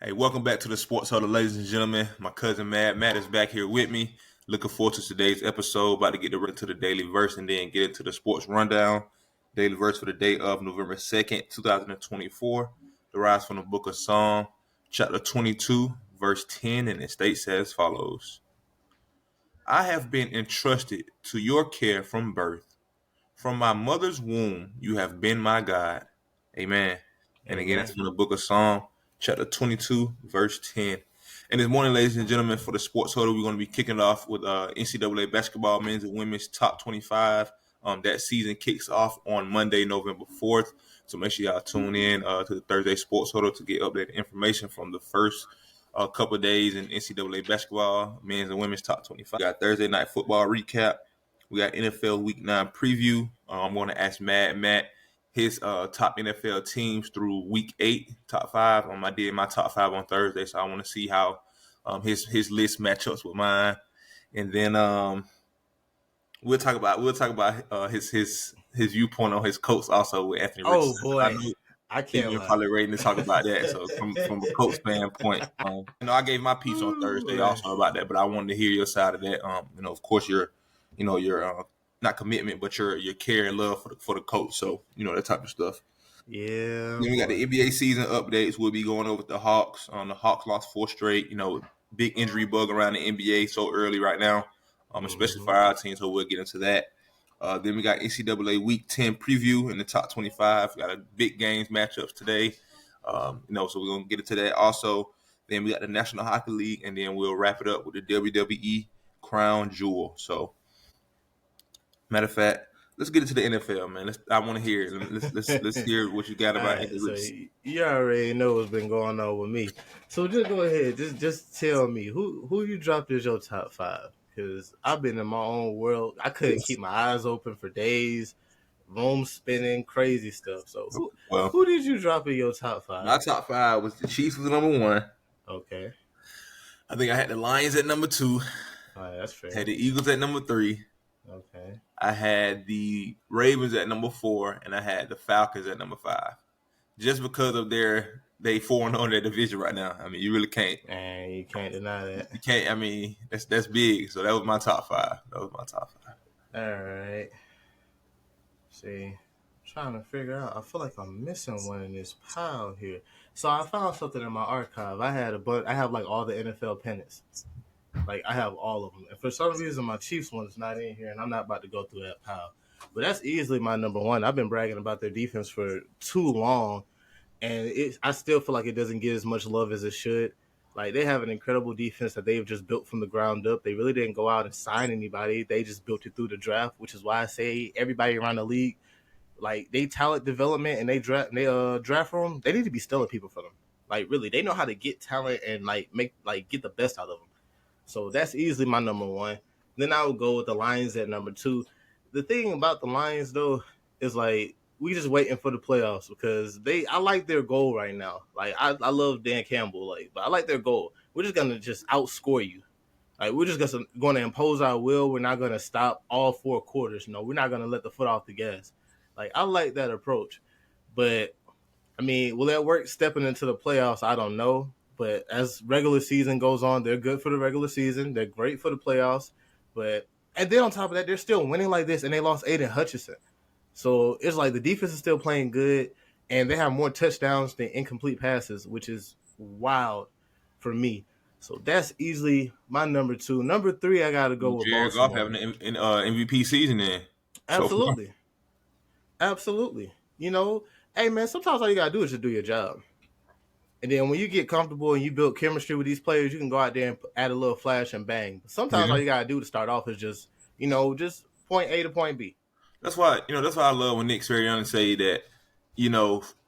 Hey, welcome back to the Sports Huddle, ladies and gentlemen. My cousin Matt. Matt is back here with me. Looking forward to today's episode. About to get into the daily verse and then get into the sports rundown. Daily verse for the day of November 2nd, 2024. Derives from the book of Psalm, chapter 22, verse 10, and it states as follows. I have been entrusted to your care from birth. From my mother's womb, you have been my God. Amen. And again, that's from the book of Psalm, chapter 22, verse 10. And this morning, ladies and gentlemen, for the Sports Huddle, we're going to be kicking off with NCAA basketball, men's and women's top 25. That season kicks off on Monday, November 4th. So make sure y'all tune in to the Thursday Sports Huddle to get updated information from the first couple of days in NCAA basketball, men's and women's top 25. We got Thursday night football recap. We got NFL Week 9 preview. I'm going to ask Matt his top NFL teams through Week 8, top 5. I did my top 5 on Thursday, so I want to see how his list matchups with mine, and then we'll talk about his viewpoint on his coach also with Anthony Richardson. Oh boy, I can't. You're probably ready to talk about that. So from a coach standpoint, I gave my piece on Thursday also about that, but I wanted to hear your side of that. Of course, your not commitment, but your care and love for the coach. So that type of stuff. Yeah. Then we got the NBA season updates. We'll be going over with the Hawks. The Hawks lost 4 straight. Big injury bug around the NBA so early right now, especially for our team. So we'll get into that. Then we got NCAA Week 10 preview in the top 25. We got a big games matchups today. So we're gonna get into that also. Then we got the National Hockey League, and then we'll wrap it up with the WWE Crown Jewel. So, matter of fact, let's get into the NFL, man. I want to hear it. Let's hear what you got about it. So you already know what's been going on with me. So just go ahead, just tell me who you dropped as your top 5. Because I've been in my own world. I couldn't keep my eyes open for days. Room spinning, crazy stuff. So who did you drop in your top 5? My top 5 was the Chiefs was number 1. Okay. I think I had the Lions at number 2. All right, that's fair. Had the Eagles at number 3. Okay. I had the Ravens at number 4, and I had the Falcons at number 5. Just because of they 4-0 in their division right now. I mean, you really can't. And you can't deny that. You can't. I mean, that's big. So that was my top 5. All right. See, I'm trying to figure out. I feel like I'm missing one in this pile here. So I found something in my archive. I have like all the NFL pennants. Like I have all of them. And for some reason, my Chiefs one is not in here, and I'm not about to go through that pile. But that's easily my number 1. I've been bragging about their defense for too long, and I still feel like it doesn't get as much love as it should. Like, they have an incredible defense that they've just built from the ground up. They really didn't go out and sign anybody. They just built it through the draft, which is why I say everybody around the league, like, they talent development and they draft room, they need to be stealing people for them. Like, really, they know how to get talent and, get the best out of them. So that's easily my number 1. Then I would go with the Lions at number 2. The thing about the Lions, though, is, like, we just waiting for the playoffs because I like their goal right now. Like, I love Dan Campbell, but I like their goal. We're just gonna just outscore you. Like, we're just going to impose our will. We're not gonna stop all 4 quarters. No, we're not gonna let the foot off the gas. Like, I like that approach. But I mean, will that work stepping into the playoffs? I don't know. But as regular season goes on, they're good for the regular season. They're great for the playoffs. And then on top of that, they're still winning like this, and they lost Aiden Hutchinson. So it's like the defense is still playing good, and they have more touchdowns than incomplete passes, which is wild for me. So that's easily my number 2. Number 3, I got to go with Jared Baltimore. Goff having an MVP season then. Absolutely. Absolutely. Hey, man, sometimes all you got to do is just do your job. And then when you get comfortable and you build chemistry with these players, you can go out there and add a little flash and bang. But sometimes all you got to do to start off is just point A to point B. That's why I love when Nick Sirianni say that,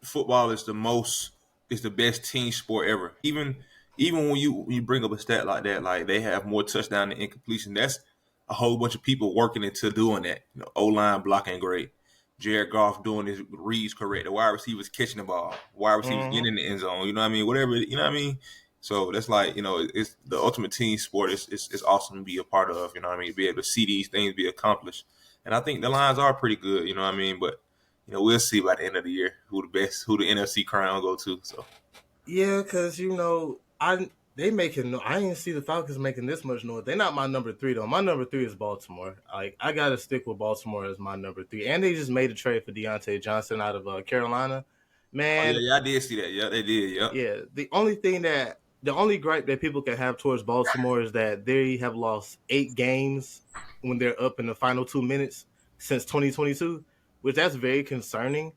football is the best team sport ever. Even when you bring up a stat like that, like they have more touchdown than incompletion, that's a whole bunch of people working into doing that. O-line blocking great. Jared Goff doing his reads correct. The wide receivers catching the ball. Wide receivers getting in the end zone. You know what I mean? Whatever, you know what I mean? So that's like, it's the ultimate team sport. It's awesome to be a part of, you know what I mean? To be able to see these things be accomplished. And I think the Lions are pretty good, you know what I mean? But, we'll see by the end of the year who the NFC crown go to. So Yeah, because they making. I didn't see the Falcons making this much noise. They're not my number 3 though. My number 3 is Baltimore. Like I gotta stick with Baltimore as my number 3. And they just made a trade for Deontay Johnson out of Carolina. Oh yeah, Man, yeah, I did see that. Yeah, they did. Yep. yeah. The only gripe that people can have towards Baltimore is that they have lost 8 games when they're up in the final 2 minutes since 2022, which that's very concerning.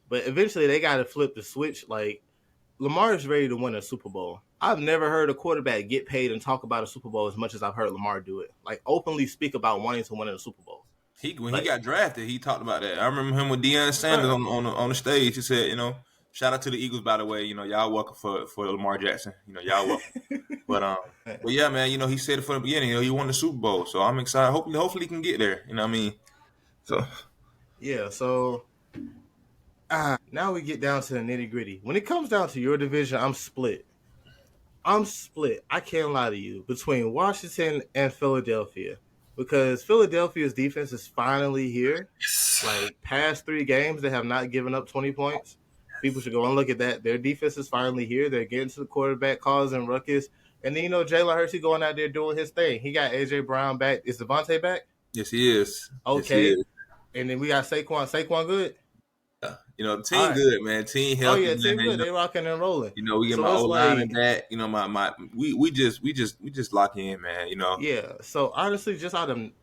But eventually they got to flip the switch. Like Lamar is ready to win a Super Bowl. I've never heard a quarterback get paid and talk about a Super Bowl as much as I've heard Lamar do it. Like openly speak about wanting to win a Super Bowl. When he Like, got drafted, he talked about that. I remember him with Deion Sanders bruh, on the stage. He said, shout out to the Eagles, by the way. Y'all welcome for Lamar Jackson. Y'all welcome. But yeah, man. He said it from the beginning. He won the Super Bowl, so I'm excited. Hopefully he can get there. You know what I mean? So yeah. So now we get down to the nitty gritty. When it comes down to your division, I'm split. I can't lie to you between Washington and Philadelphia because Philadelphia's defense is finally here. Like past 3 games, they have not given up 20 points. People should go and look at that. Their defense is finally here. They're getting to the quarterback, causing ruckus. And then Jalen Hurts, he going out there doing his thing. He got AJ Brown back. Is Devontae back? yes, he is. Okay. Yes, he is. And then we got Saquon. Saquon good. The team good, man. Team healthy. Oh yeah, team man. good. They rocking and rolling. We get my old line and that. We just lock in, man. Yeah. So honestly,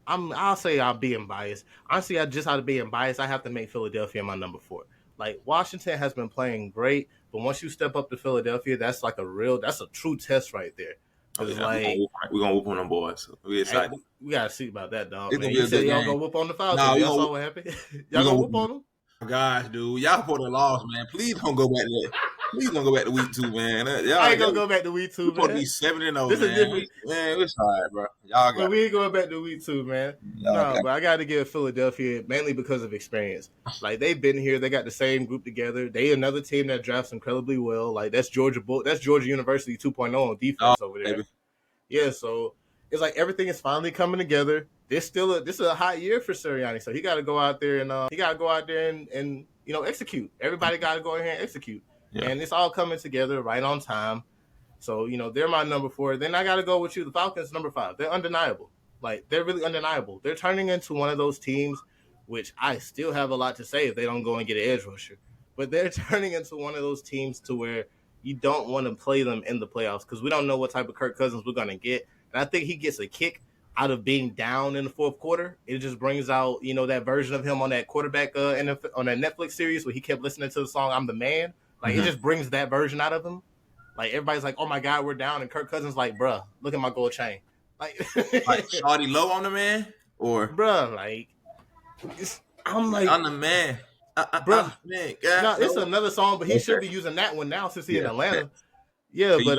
I'll say I'm being biased. Honestly, out of being biased, I have to make Philadelphia my number 4. Like Washington has been playing great, but once you step up to Philadelphia, that's a true test right there. Because we're gonna whoop on them boys. So we excited. Hey, we gotta see about that, dog. It's Man. You said y'all gonna whoop on the Falcons. Nah, y'all saw what happened. Y'all gonna whoop on them? Gosh, dude, y'all put a loss, man. Please don't go back to that. Please don't go back to week 2, man. I ain't gonna go back to week 2, man. We're supposed to be 7-0, this man. Is different. Man, it's all right, bro. Y'all got we ain't going back to week 2, man. But I got to give Philadelphia mainly because of experience. Like they've been here, they got the same group together. They another team that drafts incredibly well. Like that's Georgia University 2.0 on defense over there. Baby. Yeah, so it's like everything is finally coming together. This is a hot year for Sirianni, so he got to go out there and execute. Everybody got to go ahead and execute. Yeah. And it's all coming together right on time. So, they're my number 4. Then I got to go with you. The Falcons, number 5. They're undeniable. Like, they're really undeniable. They're turning into one of those teams, which I still have a lot to say if they don't go and get an edge rusher. But they're turning into one of those teams to where you don't want to play them in the playoffs because we don't know what type of Kirk Cousins we're going to get. And I think he gets a kick out of being down in the 4th quarter. It just brings out, that version of him on that quarterback on that Netflix series where he kept listening to the song "I'm the Man." Like It just brings that version out of him. Like everybody's like, "Oh my God, we're down," and Kirk Cousins like, "Bruh, look at my gold chain." Like Shawty low on the man, or bruh, like I'm the man, bruh. Man, no, it's another song, but he should be using that one now since he's in Atlanta. Yeah, but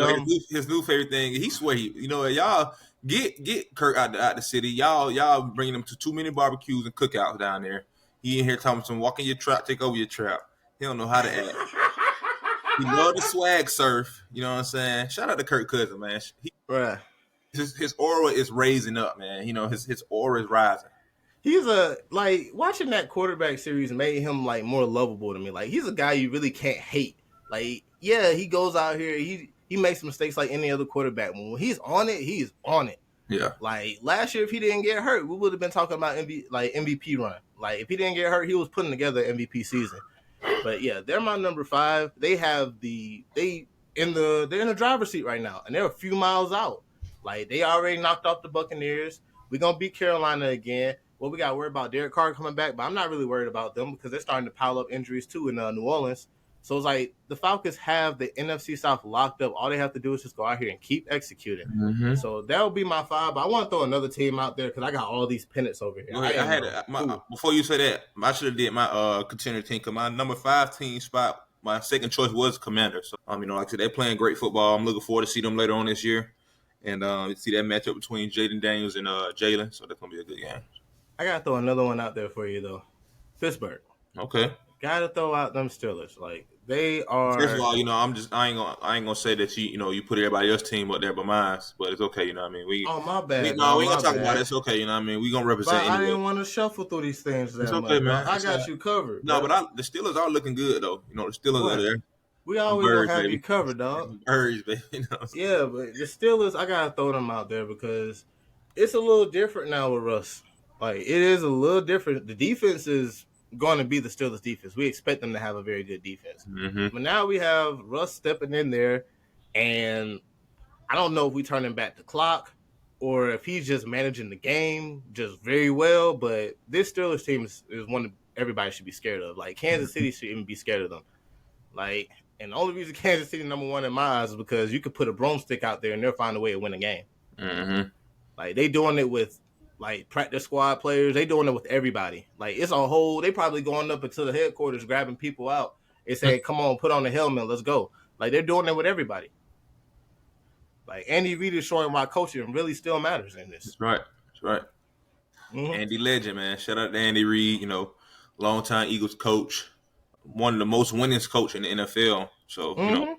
his new favorite thing, he swear y'all get Kirk out the city. Y'all bringing him to too many barbecues and cookouts down there. He in here talking some walk in your trap, take over your trap. He don't know how to act. He love the swag surf. You know what I'm saying? Shout out to Kirk Cousins, man. Right. His aura is raising up, man. His aura is rising. He's watching that quarterback series made him like more lovable to me. Like he's a guy you really can't hate. Like, yeah, he goes out here, he makes mistakes like any other quarterback. When he's on it, he's on it. Yeah. Like last year, if he didn't get hurt, we would have been talking about MVP run. Like if he didn't get hurt, he was putting together an MVP season. But yeah, they're my number 5. They're in the driver's seat right now, and they're a few miles out. Like they already knocked off the Buccaneers. We're gonna beat Carolina again. Well, we got to worry about Derek Carr coming back, but I'm not really worried about them because they're starting to pile up injuries too in New Orleans. So it's like the Falcons have the NFC South locked up. All they have to do is just go out here and keep executing. Mm-hmm. So that'll be my 5. But I want to throw another team out there because I got all these pennants over here. Before you say that, I should have did my contender team because my number 5 team spot, my second choice was Commander. So like I said, they're playing great football. I'm looking forward to see them later on this year, and see that matchup between Jaden Daniels and Jalen. So that's gonna be a good game. I gotta throw another one out there for you though, Pittsburgh. Okay. Gotta throw out them Steelers. Like they are. First of all, I ain't gonna say that you put everybody else's team up there but mine, but it's okay. You know what I mean? We my bad. We ain't gonna talk about it. It's okay. You know what I mean? We gonna represent. But I didn't want to shuffle through these things. It's okay, man. I got you covered. No, but the Steelers are looking good though. The Steelers are there. We always gonna Birds, have you baby. covered, dog. Birds, baby. You know what I'm saying? Yeah, but the Steelers, I gotta throw them out there because it's a little different now with Russ. Like it is a little different. The defense is going to be the Steelers' defense. We expect them to have a very good defense, Mm-hmm. but now we have Russ stepping in there, and I don't know if we turn him back the clock or if he's just managing the game just very well. But this Steelers team is one that everybody should be scared of. Like Kansas City should even be scared of them. Like, and the only reason Kansas City #1 in my eyes is because you could put a broomstick out there and they'll find a way to win a game. Mm-hmm. Like they doing it with like practice squad players. They doing it with everybody. Like it's a whole. They probably going up into the headquarters grabbing people out and saying, "Come on, put on the helmet, let's go." Like they're doing it with everybody. Like Andy Reid is showing why coaching really still matters in this. That's right. That's right. Mm-hmm. Andy Legend, man. Shout out to Andy Reid. You know, longtime Eagles coach, one of the most winningest coach in the NFL. So you know,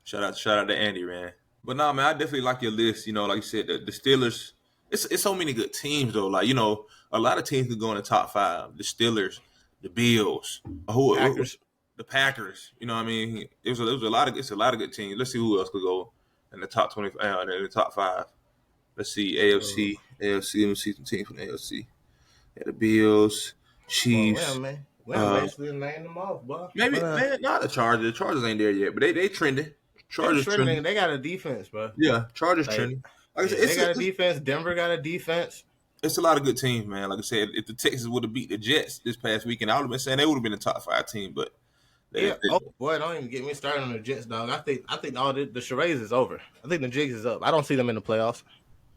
shout out to Andy, man. But nah, man, I definitely like your list. You know, like you said, the Steelers. It's so many good teams though. Like you know, a lot of teams could go in the top 5. The Steelers, the Bills, Packers. the Packers. You know, what I mean, it's a lot of good teams. Let's see who else could go in the top 20, in the top 5. Let's see, AFC. Let me see some teams from the AFC. Yeah, the Bills, Chiefs. Well, man. Well, basically named them off, boy. Maybe, man, not the Chargers. The Chargers ain't there yet, but they trending. Chargers trending. They got a defense, bro. Yeah, Chargers trending. Like I said, they got a defense. Denver got a defense. It's a lot of good teams, man. Like I said, if the Texans would have beat the Jets this past weekend, I would have been saying they would have been a top 5 team. But oh boy, don't even get me started on the Jets, dog. I think all the charades is over. I think the jigs is up. I don't see them in the playoffs.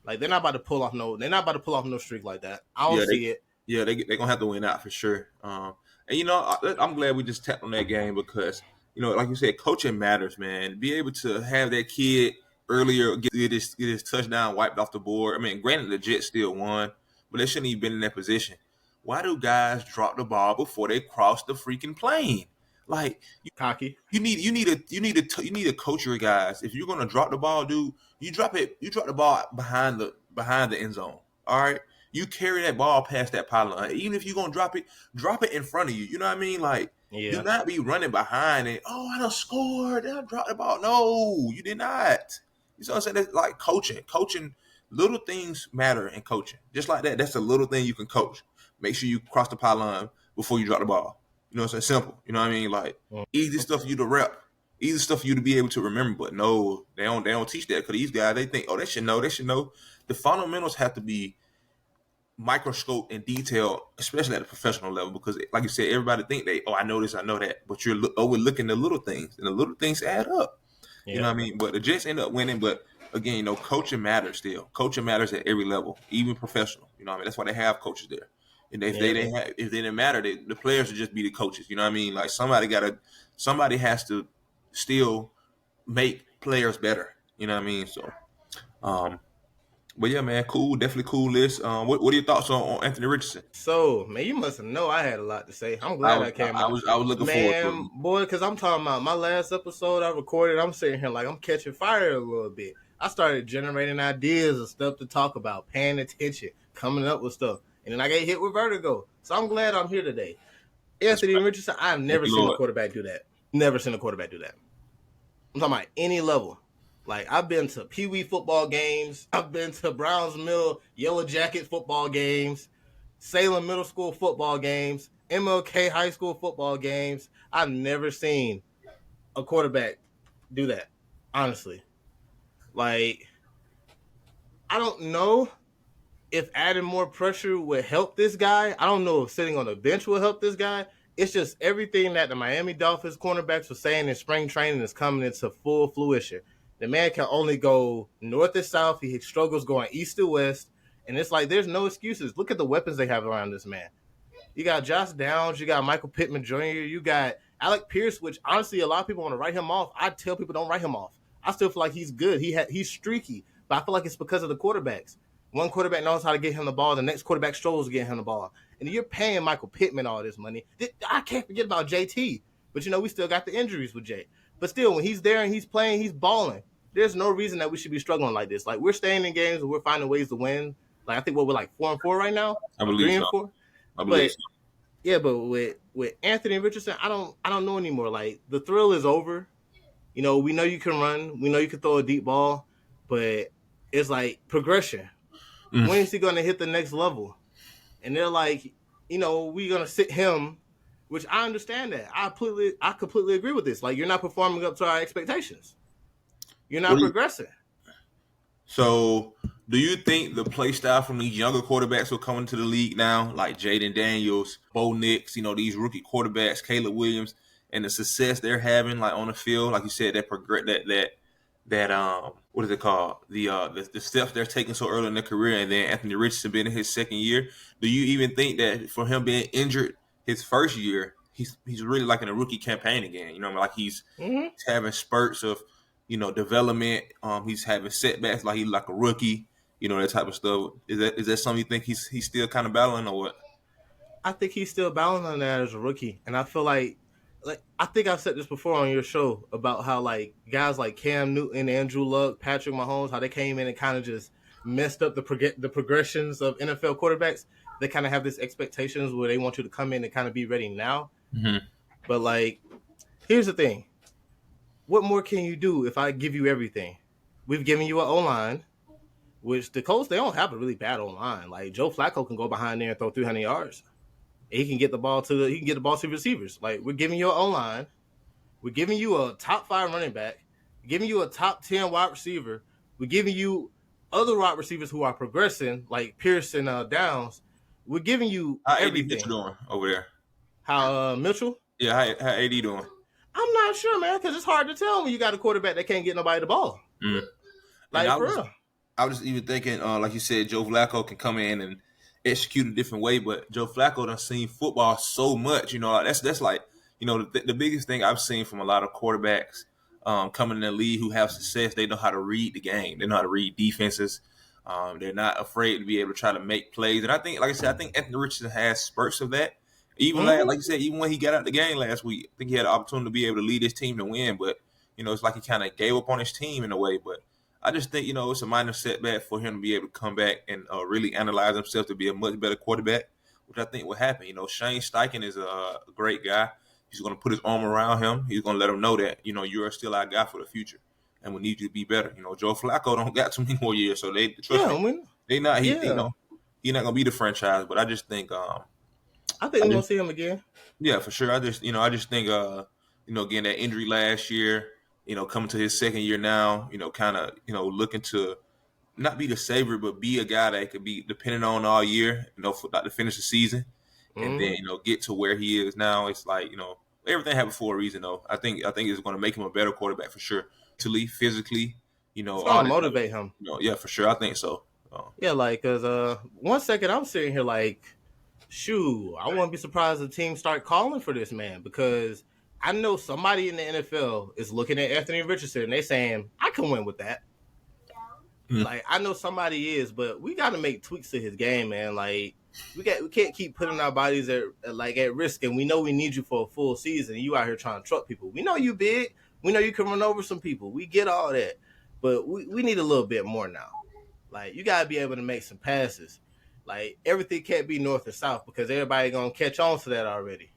Like they're not about to pull off no streak like that. I don't see it. Yeah, they're gonna have to win out for sure. And you know, I'm glad we just tapped on that game because you know, like you said, coaching matters, man. Be able to have that kid earlier get his touchdown wiped off the board. I mean, granted the Jets still won, but they shouldn't even been in that position. Why do guys drop the ball before they cross the freaking plane? Like cocky. You need to coach your guys. If you're gonna drop the ball, dude, you drop the ball behind the end zone. All right. You carry that ball past that pylon. Even if you're gonna drop it in front of you. You know what I mean? Like do not be running behind it. Oh, I done scored. I dropped the ball. No, you did not. You know what I'm saying? That's like coaching. Coaching, little things matter in coaching. Just like that. That's a little thing you can coach. Make sure you cross the pylon before you drop the ball. You know what I'm saying? Simple. You know what I mean? Like easy stuff for you to rep. Easy stuff for you to be able to remember. But no, they don't teach that because these guys, they think, oh, they should know. The fundamentals have to be microscope and detail, especially at the professional level, because like you said, everybody think I know this, I know that, but you're overlooking the little things, and the little things add up. You know what I mean? But the Jets end up winning. But again, you know, coaching matters still. Coaching matters at every level, even professional. You know what I mean? That's why they have coaches there. And if they didn't matter, the players would just be the coaches. You know what I mean? Like somebody has to still make players better. You know what I mean? So, but yeah, man, cool, definitely cool list. What are your thoughts on Anthony Richardson? So, man, you must know I had a lot to say. I'm glad I came. I was looking forward to it. Boy, because I'm talking about my last episode I recorded. I'm sitting here like I'm catching fire a little bit. I started generating ideas and stuff to talk about, paying attention, coming up with stuff. And then I get hit with vertigo. So I'm glad I'm here today. Anthony Richardson, I've never seen a quarterback do that. Never seen a quarterback do that. I'm talking about any level. Like, I've been to Pee Wee football games. I've been to Browns Mill Yellow Jacket football games, Salem Middle School football games, MLK High School football games. I've never seen a quarterback do that, honestly. Like, I don't know if adding more pressure would help this guy. I don't know if sitting on the bench will help this guy. It's just everything that the Miami Dolphins cornerbacks were saying in spring training is coming into full fruition. The man can only go north and south. He struggles going east to west. And it's like there's no excuses. Look at the weapons they have around this man. You got Josh Downs. You got Michael Pittman Jr. You got Alec Pierce, which honestly a lot of people want to write him off. I tell people don't write him off. I still feel like he's good. He's streaky. But I feel like it's because of the quarterbacks. One quarterback knows how to get him the ball. The next quarterback struggles to get him the ball. And you're paying Michael Pittman all this money. I can't forget about JT. But, you know, we still got the injuries with Jay. But still, when he's there and he's playing, he's balling. There's no reason that we should be struggling like this. Like, we're staying in games and we're finding ways to win. Like, I think we're like 4-4 right now. I believe 3-4. I believe so. Yeah, but with Anthony Richardson, I don't know anymore. Like, the thrill is over. We know you can run, we know you can throw a deep ball, but it's like progression. When is he going to hit the next level? And they're like, we're going to sit him, which I understand that. I completely agree with this. Like, you're not performing up to our expectations. You're not progressing. So, do you think the play style from these younger quarterbacks who are coming to the league now, like Jaden Daniels, Bo Nix, these rookie quarterbacks, Caleb Williams, and the success they're having, like on the field, like you said, what is it called? The steps they're taking so early in their career, and then Anthony Richardson being in his second year. Do you even think that for him being injured his first year, he's really like in a rookie campaign again? Like he's having spurts of development. He's having setbacks like he's like a rookie. That type of stuff. Is that something you think he's still kind of battling or what? I think he's still battling on that as a rookie, and I feel like I think I've said this before on your show about how like guys like Cam Newton, Andrew Luck, Patrick Mahomes, how they came in and kind of just messed up the progressions of NFL quarterbacks. They kind of have this expectations where they want you to come in and kind of be ready now. Mm-hmm. But like, here's the thing: what more can you do if I give you everything? We've given you an O-line, which the Colts, they don't have a really bad O-line. Like Joe Flacco can go behind there and throw 300 yards. He can get the ball to receivers. Like, we're giving you an O-line. We're giving you a top 5 running back. We're giving you a top 10 wide receiver. We're giving you other wide receivers who are progressing, like Pierce and Downs. We're giving you everything. How AD Mitchell doing over there? How Mitchell? Yeah, how AD doing? I'm not sure, man, because it's hard to tell when you got a quarterback that can't get nobody the ball. Like, for real. I was just even thinking, like you said, Joe Flacco can come in and execute a different way, but Joe Flacco done seen football so much, that's like, the biggest thing I've seen from a lot of quarterbacks coming in the league who have success. They know how to read the game. They know how to read defenses. They're not afraid to be able to try to make plays. And I think, like I said, Anthony Richardson has spurts of that. Even like you said, even when he got out the game last week, I think he had an opportunity to be able to lead his team to win, but it's like he kind of gave up on his team in a way. But I just think, it's a minor setback for him to be able to come back and really analyze himself to be a much better quarterback, which I think will happen. Shane Steichen is a great guy. He's going to put his arm around him. He's going to let him know that, you're still our guy for the future, and we need you to be better. Joe Flacco don't got too many more years, so they trust me. They not, he's not going to be the franchise, but I just think, I think we're going to see him again. Yeah, for sure. I just think, again, that injury last year, coming to his second year now, kind of, looking to not be the savior, but be a guy that could be dependent on all year, to finish the season, and then get to where he is now. It's like everything happened for a reason, though. I think it's going to make him a better quarterback for sure. Mentally, physically, it's going to motivate him. Yeah, for sure. I think so. Yeah, like because 1 second I'm sitting here like, shoot, I wouldn't be surprised if teams start calling for this man, because I know somebody in the NFL is looking at Anthony Richardson and they saying, I can win with that. Like, I know somebody is, but we got to make tweaks to his game, man. Like, we can't keep putting our bodies at risk, and we know we need you for a full season. You out here trying to truck people. We know you big. We know you can run over some people. We get all that, but we need a little bit more now. Like, you got to be able to make some passes. Like, everything can't be north and south, because everybody going to catch on to that already.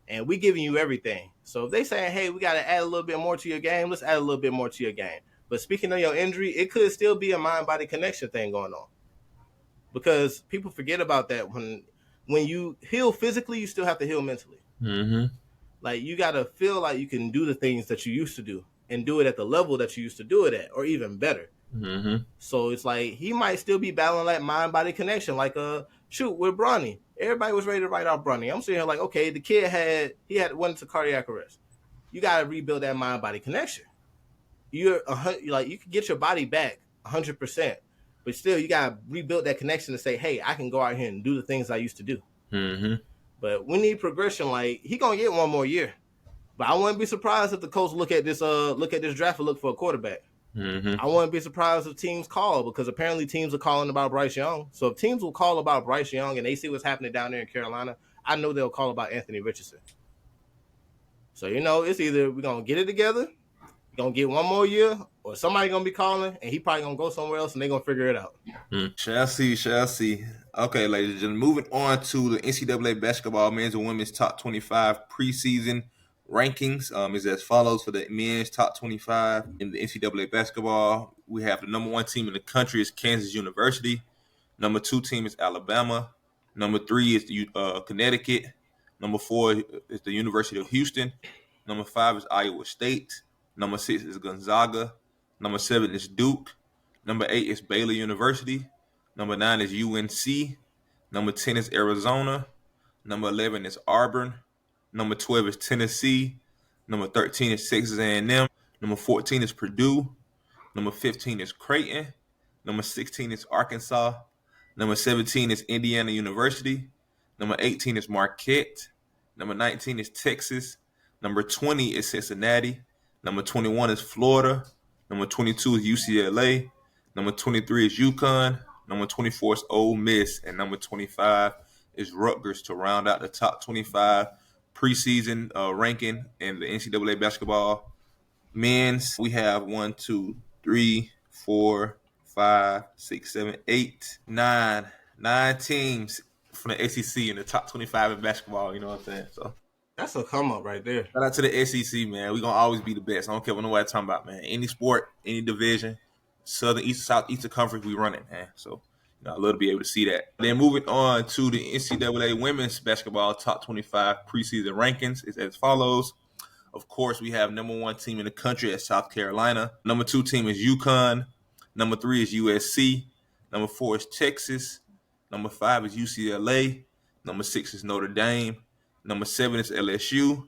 And we giving you everything. So if they saying, hey, we got to add a little bit more to your game, let's add a little bit more to your game. But speaking of your injury, it could still be a mind-body connection thing going on. Because people forget about that. When you heal physically, you still have to heal mentally. Mm-hmm. Like, you got to feel like you can do the things that you used to do and do it at the level that you used to do it at, or even better. Mm-hmm. So it's like he might still be battling that mind-body connection. Like, with Bronny. Everybody was ready to write off Bronny. I'm sitting here like, okay, the kid went into cardiac arrest. You got to rebuild that mind-body connection. You can get your body back 100%, but still you got to rebuild that connection to say, hey, I can go out here and do the things I used to do. Mm-hmm. But we need progression. Like, he gonna get one more year, but I wouldn't be surprised if the Colts look at this draft and look for a quarterback. Mm-hmm. I wouldn't be surprised if teams call, because apparently teams are calling about Bryce Young. So if teams will call about Bryce Young and they see what's happening down there in Carolina, I know they'll call about Anthony Richardson. So, it's either we're going to get it together, going to get one more year, or somebody going to be calling and he probably going to go somewhere else and they're going to figure it out. Shall see. Okay, ladies and gentlemen, moving on to the NCAA basketball men's and women's top 25 preseason rankings is as follows for the men's top 25 in the NCAA basketball. We have the number 1 team in the country is Kansas University. Number 2 team is Alabama. Number 3 is Connecticut. Number 4 is the University of Houston. Number 5 is Iowa State. Number 6 is Gonzaga. Number 7 is Duke. Number 8 is Baylor University. Number 9 is UNC. Number 10 is Arizona. Number 11 is Auburn. Number 12 is Tennessee. Number 13 is Texas A&M. Number 14 is Purdue. Number 15 is Creighton. Number 16 is Arkansas. Number 17 is Indiana University. Number 18 is Marquette. Number 19 is Texas. Number 20 is Cincinnati. Number 21 is Florida. Number 22 is UCLA. Number 23 is UConn. Number 24 is Ole Miss. And number 25 is Rutgers to round out the top 25 preseason ranking in the NCAA basketball. Men's, we have 1, 2, 3, 4, 5, 6, 7, 8, 9. 9 teams from the SEC in the top 25 in basketball. You know what I'm saying? So That's a come up right there. shout out to the SEC, man. We're going to always be the best. I don't care what nobody's talking about, man. Any sport, any division, Southern, East, Southeastern Conference, we run it, man. So, I'd love to be able to see that. Then moving on to the NCAA women's basketball top 25 preseason rankings is as follows. Of course, we have number 1 team in the country at South Carolina. Number 2 team is UConn. Number 3 is USC. Number 4 is Texas. Number 5 is UCLA. Number 6 is Notre Dame. Number 7 is LSU.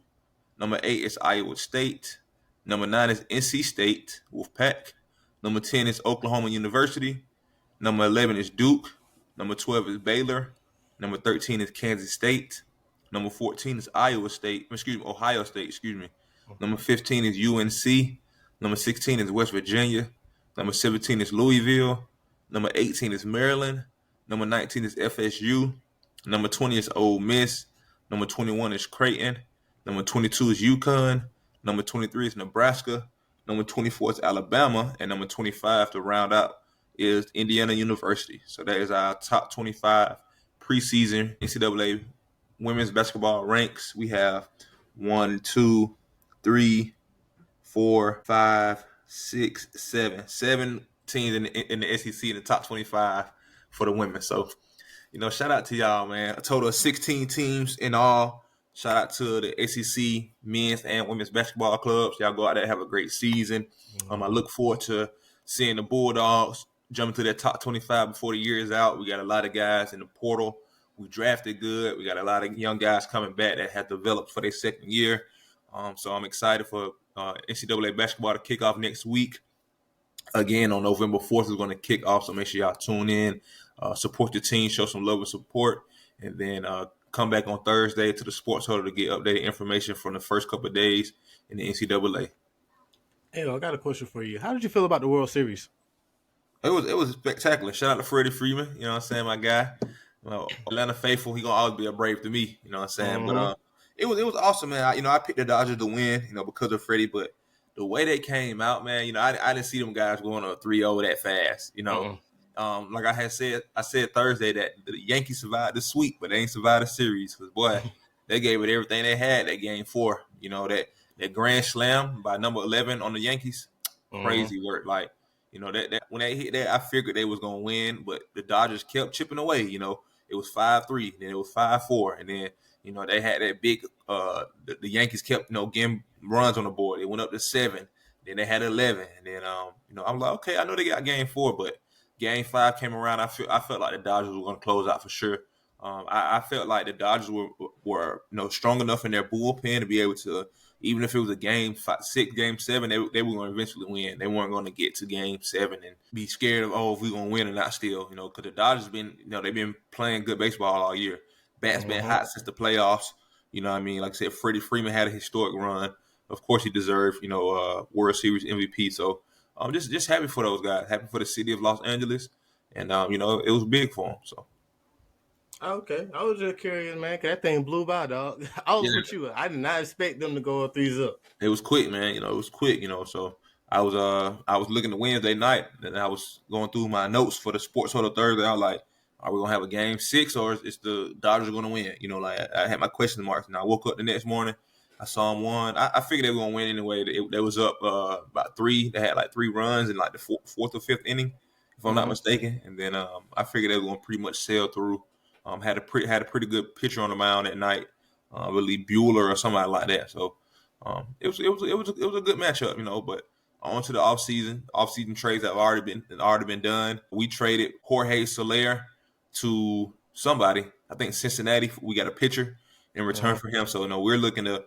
Number 8 is Iowa State. Number 9 is NC State, Wolfpack. Number 10 is Oklahoma University. Number 11 is Duke. Number 12 is Baylor. Number 13 is Kansas State. Number 14 is Ohio State. Number 15 is UNC. Number 16 is West Virginia. Number 17 is Louisville. Number 18 is Maryland. Number 19 is FSU. Number 20 is Ole Miss. Number 21 is Creighton. Number 22 is UConn. Number 23 is Nebraska. Number 24 is Alabama. And number 25 to round out is Indiana University. So that is our top 25 preseason NCAA women's basketball ranks. We have 1, 2, 3, 4, 5, 6, 7. 7 teams in the SEC in the top 25 for the women. So, shout out to y'all, man. A total of 16 teams in all. Shout out to the SEC men's and women's basketball clubs. Y'all go out there and have a great season. I look forward to seeing the Bulldogs jumping to that top 25 before the year is out. We got a lot of guys in the portal. We drafted good. We got a lot of young guys coming back that have developed for their second year. So I'm excited for NCAA basketball to kick off next week. Again, on November 4th is going to kick off, so make sure y'all tune in, support the team, show some love and support, and then come back on Thursday to the Sports Huddle to get updated information from the first couple of days in the NCAA. Hey, I got a question for you. How did you feel about the World Series? It was spectacular. Shout out to Freddie Freeman, you know what I'm saying, my guy. Atlanta faithful, he gonna always be a Brave to me, you know what I'm saying. But it was awesome, man. I picked the Dodgers to win, because of Freddie, but the way they came out, man, I didn't see them guys going on 3-0 that fast, Like I said Thursday that the Yankees survived the sweep, but they ain't survived the series. Because, boy, they gave it everything they had that game 4. That grand slam by number 11 on the Yankees, crazy work. Like, that when they hit that, I figured they was going to win, but the Dodgers kept chipping away. It was 5-3, then it was 5-4, and then, they had that big the Yankees kept, getting runs on the board. They went up to 7, then they had 11, and then, I'm like, okay, I know they got game 4, but game 5 came around. I felt like the Dodgers were going to close out for sure. I felt like the Dodgers were strong enough in their bullpen to be able to, even if it was a game 6, game 7, they were going to eventually win. They weren't going to get to game 7 and be scared of, if we're going to win or not still, because the Dodgers been, they've been playing good baseball all year. Bat's been hot since the playoffs. Like I said, Freddie Freeman had a historic run. Of course, he deserved, World Series MVP. So I'm just happy for those guys, happy for the city of Los Angeles. And, it was big for them. So. Okay, I was just curious, man, because that thing blew by, dog. I was with you. I did not expect them to go 3-0. It was quick, man. It was quick, so I was looking at Wednesday night, and I was going through my notes for the Sports Huddle Thursday. I was like, are we going to have a game 6 or is the Dodgers going to win? I had my question marks, and I woke up the next morning. I saw them won. I figured they were gonna win anyway. They was up about 3. They had like 3 runs in like the fourth or fifth inning, if I'm not mistaken. And then I figured they were gonna pretty much sail through. Had a pretty good pitcher on the mound at night, I believe Bueller or somebody like that. So it was a good matchup, you know. But on to the offseason trades that have already been done. We traded Jorge Soler to somebody. I think Cincinnati. We got a pitcher in return for him. So we're looking to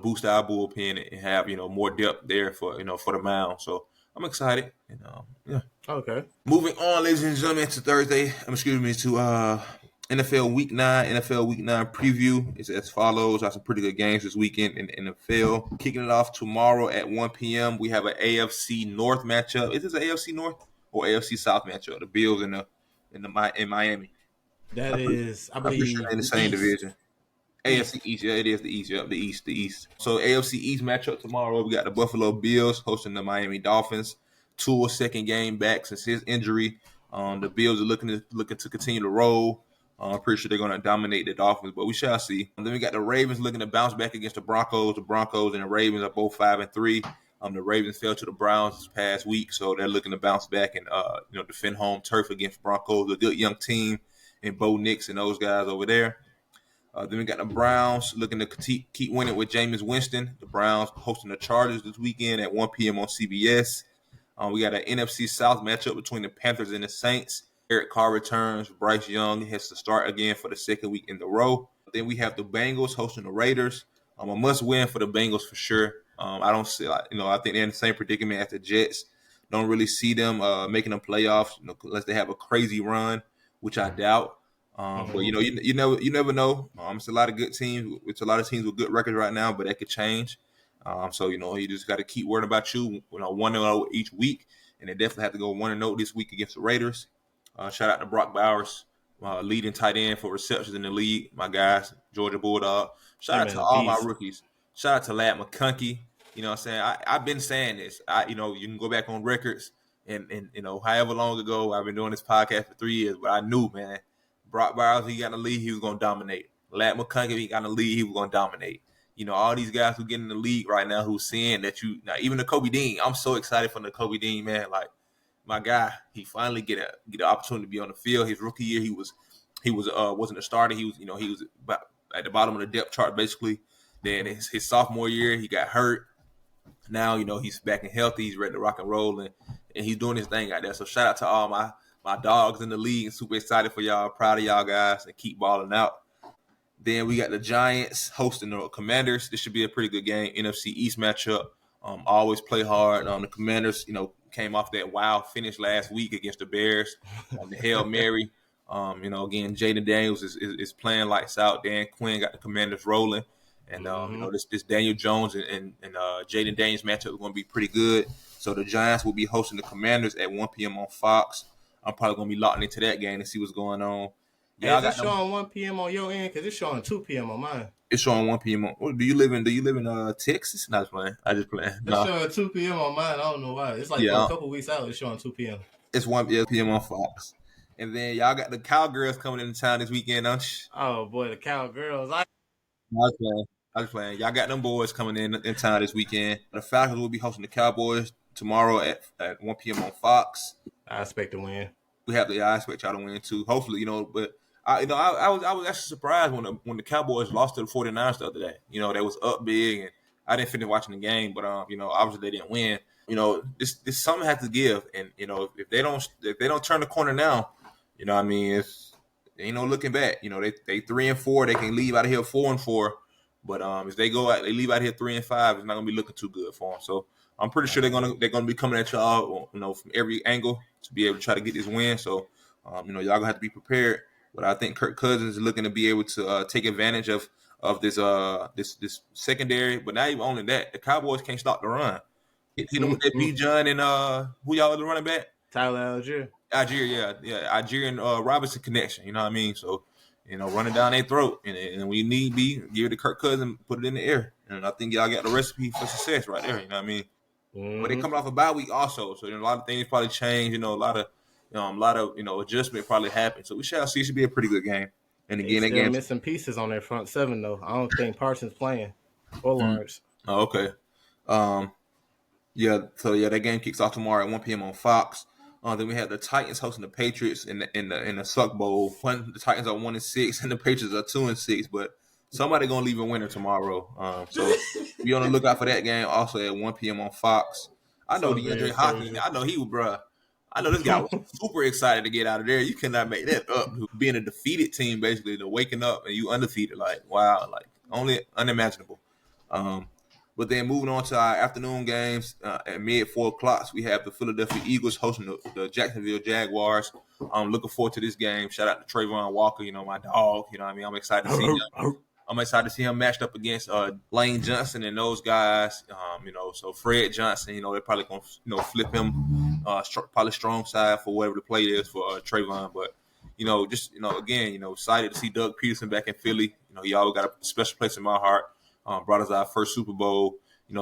boost our bullpen and have more depth there for for the mound. So I'm excited. And yeah. Okay. Moving on, ladies and gentlemen, to Thursday. To NFL Week 9. NFL Week 9 preview is as follows. I have some pretty good games this weekend in the NFL. Kicking it off tomorrow at 1 p.m. We have an AFC North matchup. Is this an AFC North or AFC South matchup? The Bills in Miami. That is, I believe, sure in the same division. AFC East, yeah, it is the East. Yep, the East. So AFC East matchup tomorrow. We got the Buffalo Bills hosting the Miami Dolphins. Tua's second game back since his injury. The Bills are looking to continue to roll. I'm pretty sure they're going to dominate the Dolphins, but we shall see. And then we got the Ravens looking to bounce back against the Broncos. The Broncos and the Ravens are both 5-3. The Ravens fell to the Browns this past week, so they're looking to bounce back and defend home turf against Broncos, a good young team, and Bo Nix and those guys over there. Then we got the Browns looking to keep winning with Jameis Winston. The Browns hosting the Chargers this weekend at 1 p.m. on CBS. We got an NFC South matchup between the Panthers and the Saints. Eric Carr returns. Bryce Young has to start again for the second week in a row. Then we have the Bengals hosting the Raiders. A must-win for the Bengals for sure. I don't see, I think they're in the same predicament as the Jets. Don't really see them making them playoffs unless they have a crazy run, which I doubt. But you never know. It's a lot of good teams. It's a lot of teams with good records right now, but that could change. So you just got to keep worrying about 1-0 each week, and they definitely have to go 1-0 this week against the Raiders. Shout out to Brock Bowers, leading tight end for receptions in the league. My guys, Georgia Bulldog. Shout out to all my rookies. Shout out to Lad McConkey. You know what I'm saying? I've been saying this. You can go back on records and however long ago I've been doing this podcast for 3 years, but I knew, man, Brock Bowers, he got in the league, he was going to dominate. Lad McConkey, he got in the league, he was going to dominate. All these guys who get in the league right now who's seeing that now even the Kobe Dean, I'm so excited for the Kobe Dean, man. Like, my guy, he finally get an opportunity to be on the field. His rookie year, he wasn't a starter. He was about at the bottom of the depth chart basically. Then his sophomore year, he got hurt. Now he's back and healthy. He's ready to rock and roll, and he's doing his thing out there. So shout out to all my dogs in the league. Super excited for y'all. Proud of y'all guys, and keep balling out. Then we got the Giants hosting the Commanders. This should be a pretty good game. NFC East matchup. Always play hard. The Commanders, came off that wild finish last week against the Bears on the Hail Mary. Again, Jaden Daniels is playing lights out. Dan Quinn got the Commanders rolling. And, this Daniel Jones and Jaden Daniels matchup is going to be pretty good. So the Giants will be hosting the Commanders at 1 p.m. on Fox. I'm probably going to be locked into that game to see what's going on. Yeah, is it showing 1 p.m. on your end? Because it's showing 2 p.m. on mine. It's showing 1 p.m. on. Do you live in Texas? No, I just playing. It's showing 2 p.m. on mine. I don't know why. It's like for a couple weeks out, it's showing 2 p.m. It's 1 p.m. on Fox. And then y'all got the Cowgirls coming into town this weekend, don't you? Oh boy, the Cowgirls. I was playing. Y'all got them boys coming in town this weekend. The Falcons will be hosting the Cowboys tomorrow at 1 p.m. on Fox. I expect to win. I expect y'all to win too. Hopefully, but I was actually surprised when the Cowboys lost to the 49ers the other day. They was up big, and I didn't finish watching the game, but obviously they didn't win. This something has to give, and if they don't turn the corner now, it's ain't no looking back. They 3-4, they can leave out of here 4-4, but if they leave out of here 3-5, it's not gonna be looking too good for them. So I'm pretty sure they're gonna be coming at y'all, from every angle to be able to try to get this win. So y'all gonna have to be prepared. But I think Kirk Cousins is looking to be able to take advantage of this secondary. But not even only that, the Cowboys can't stop the run. Hit them with that Bijan and who y'all are the running back? Tyler Algier. Algier and Robinson connection. You know what I mean? So running down their throat, and when you need be, give it to Kirk Cousins, put it in the air, and I think y'all got the recipe for success right there. You know what I mean? Mm-hmm. But they coming off a bye week also, so a lot of things probably change. A lot of adjustment probably happened. So we shall see. It should be a pretty good game. And again, still missing pieces on their front seven though. I don't think Parsons playing. Or Mm. Lawrence. Oh, okay. Um, yeah, that game kicks off tomorrow at 1 p.m. on Fox. Then we have the Titans hosting the Patriots in the Suck Bowl. The Titans are 1-6 and the Patriots are 2-6, but somebody gonna leave a winner tomorrow. So be on the lookout for that game. Also at 1 p.m. on Fox. I know So very DeAndre Hopkins. encouraging. I know he was, bruh. I know this guy was super excited to get out of there. You cannot make that up. Being a defeated team, basically, to waking up and you undefeated, like wow, like only unimaginable. Um, but then moving on to our afternoon games at mid 4 o'clock, we have the Philadelphia Eagles hosting the Jacksonville Jaguars. I'm looking forward to this game. Shout out to Trayvon Walker, my dog. You know what I mean? I'm excited to see him. I'm excited to see him matched up against Lane Johnson and those guys. So Fred Johnson, they're probably gonna, flip him, probably strong side for whatever the play is for Trayvon. But again, excited to see Doug Peterson back in Philly. He always got a special place in my heart. Brought us our first Super Bowl,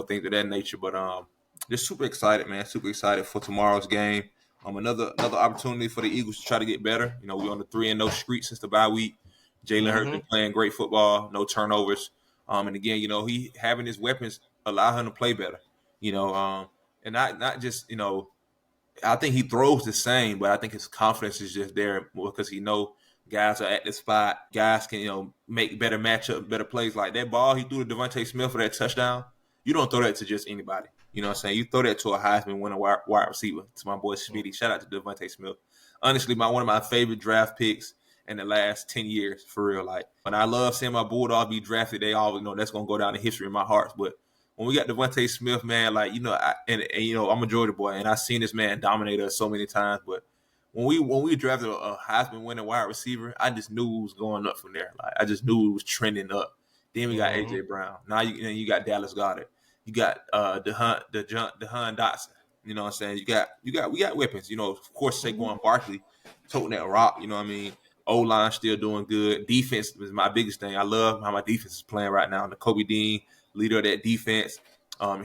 things of that nature. But just super excited, man. Super excited for tomorrow's game. Another opportunity for the Eagles to try to get better. We're on the 3-0 streak since the bye week. Jalen Hurts been playing great football, no turnovers. And again, he having his weapons allow him to play better. And not just I think he throws the same, but I think his confidence is just there because he know guys are at the spot. Guys can make better matchup, better plays. Like that ball he threw to Devontae Smith for that touchdown. You don't throw that to just anybody. You know what I'm saying? You throw that to a Heisman winner wide receiver, to my boy Speedy. Shout out to Devontae Smith. Honestly, one of my favorite draft picks in the last 10 years, for real. Like, when I love seeing my Bulldog be drafted, they always know that's going to go down in history in my heart. But when we got Devontae Smith, man, like, I'm a Georgia boy, and I've seen this man dominate us so many times. But when we drafted a Heisman winning wide receiver, I just knew it was going up from there. Like, I just knew it was trending up. Then we got AJ Brown. Now you got Dallas Goedert. You got DeHaan Dotson. You know what I'm saying? We got weapons. Of course, Saquon Barkley toting that rock. You know what I mean? O-line still doing good. Defense is my biggest thing. I love how my defense is playing right now. And Kobe Dean, leader of that defense,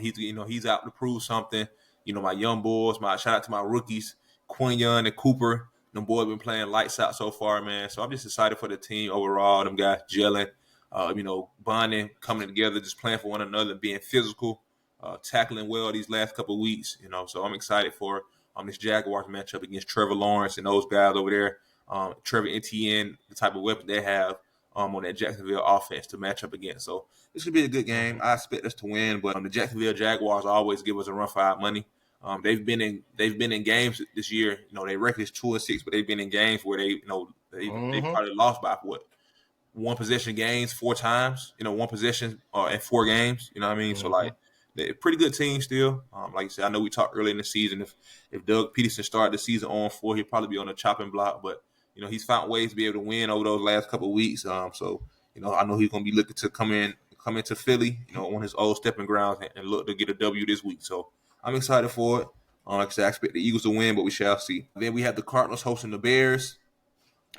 he's out to prove something. My young boys, shout out to my rookies, Quinyon and Cooper. Them boys been playing lights out so far, man. So I'm just excited for the team overall. Them guys gelling, bonding, coming together, just playing for one another, being physical, tackling well these last couple of weeks. So I'm excited for this Jaguars matchup against Trevor Lawrence and those guys over there. Trevor Etienne, the type of weapon they have on that Jacksonville offense to match up against. So this should be a good game. I expect us to win, but the Jacksonville Jaguars always give us a run for our money. They've been in games this year. Their record is 2-6, but they've been in games where they probably lost by one possession games 4 times. One possession in 4 games. You know what I mean? So like, they're a pretty good team still. Like I said, I know we talked early in the season. If Doug Peterson started the season on 4, he'd probably be on the chopping block, but he's found ways to be able to win over those last couple of weeks. So I know he's going to be looking to come into Philly, on his old stepping grounds and look to get a W this week. So I'm excited for it. Like I said, I expect the Eagles to win, but we shall see. Then we have the Cardinals hosting the Bears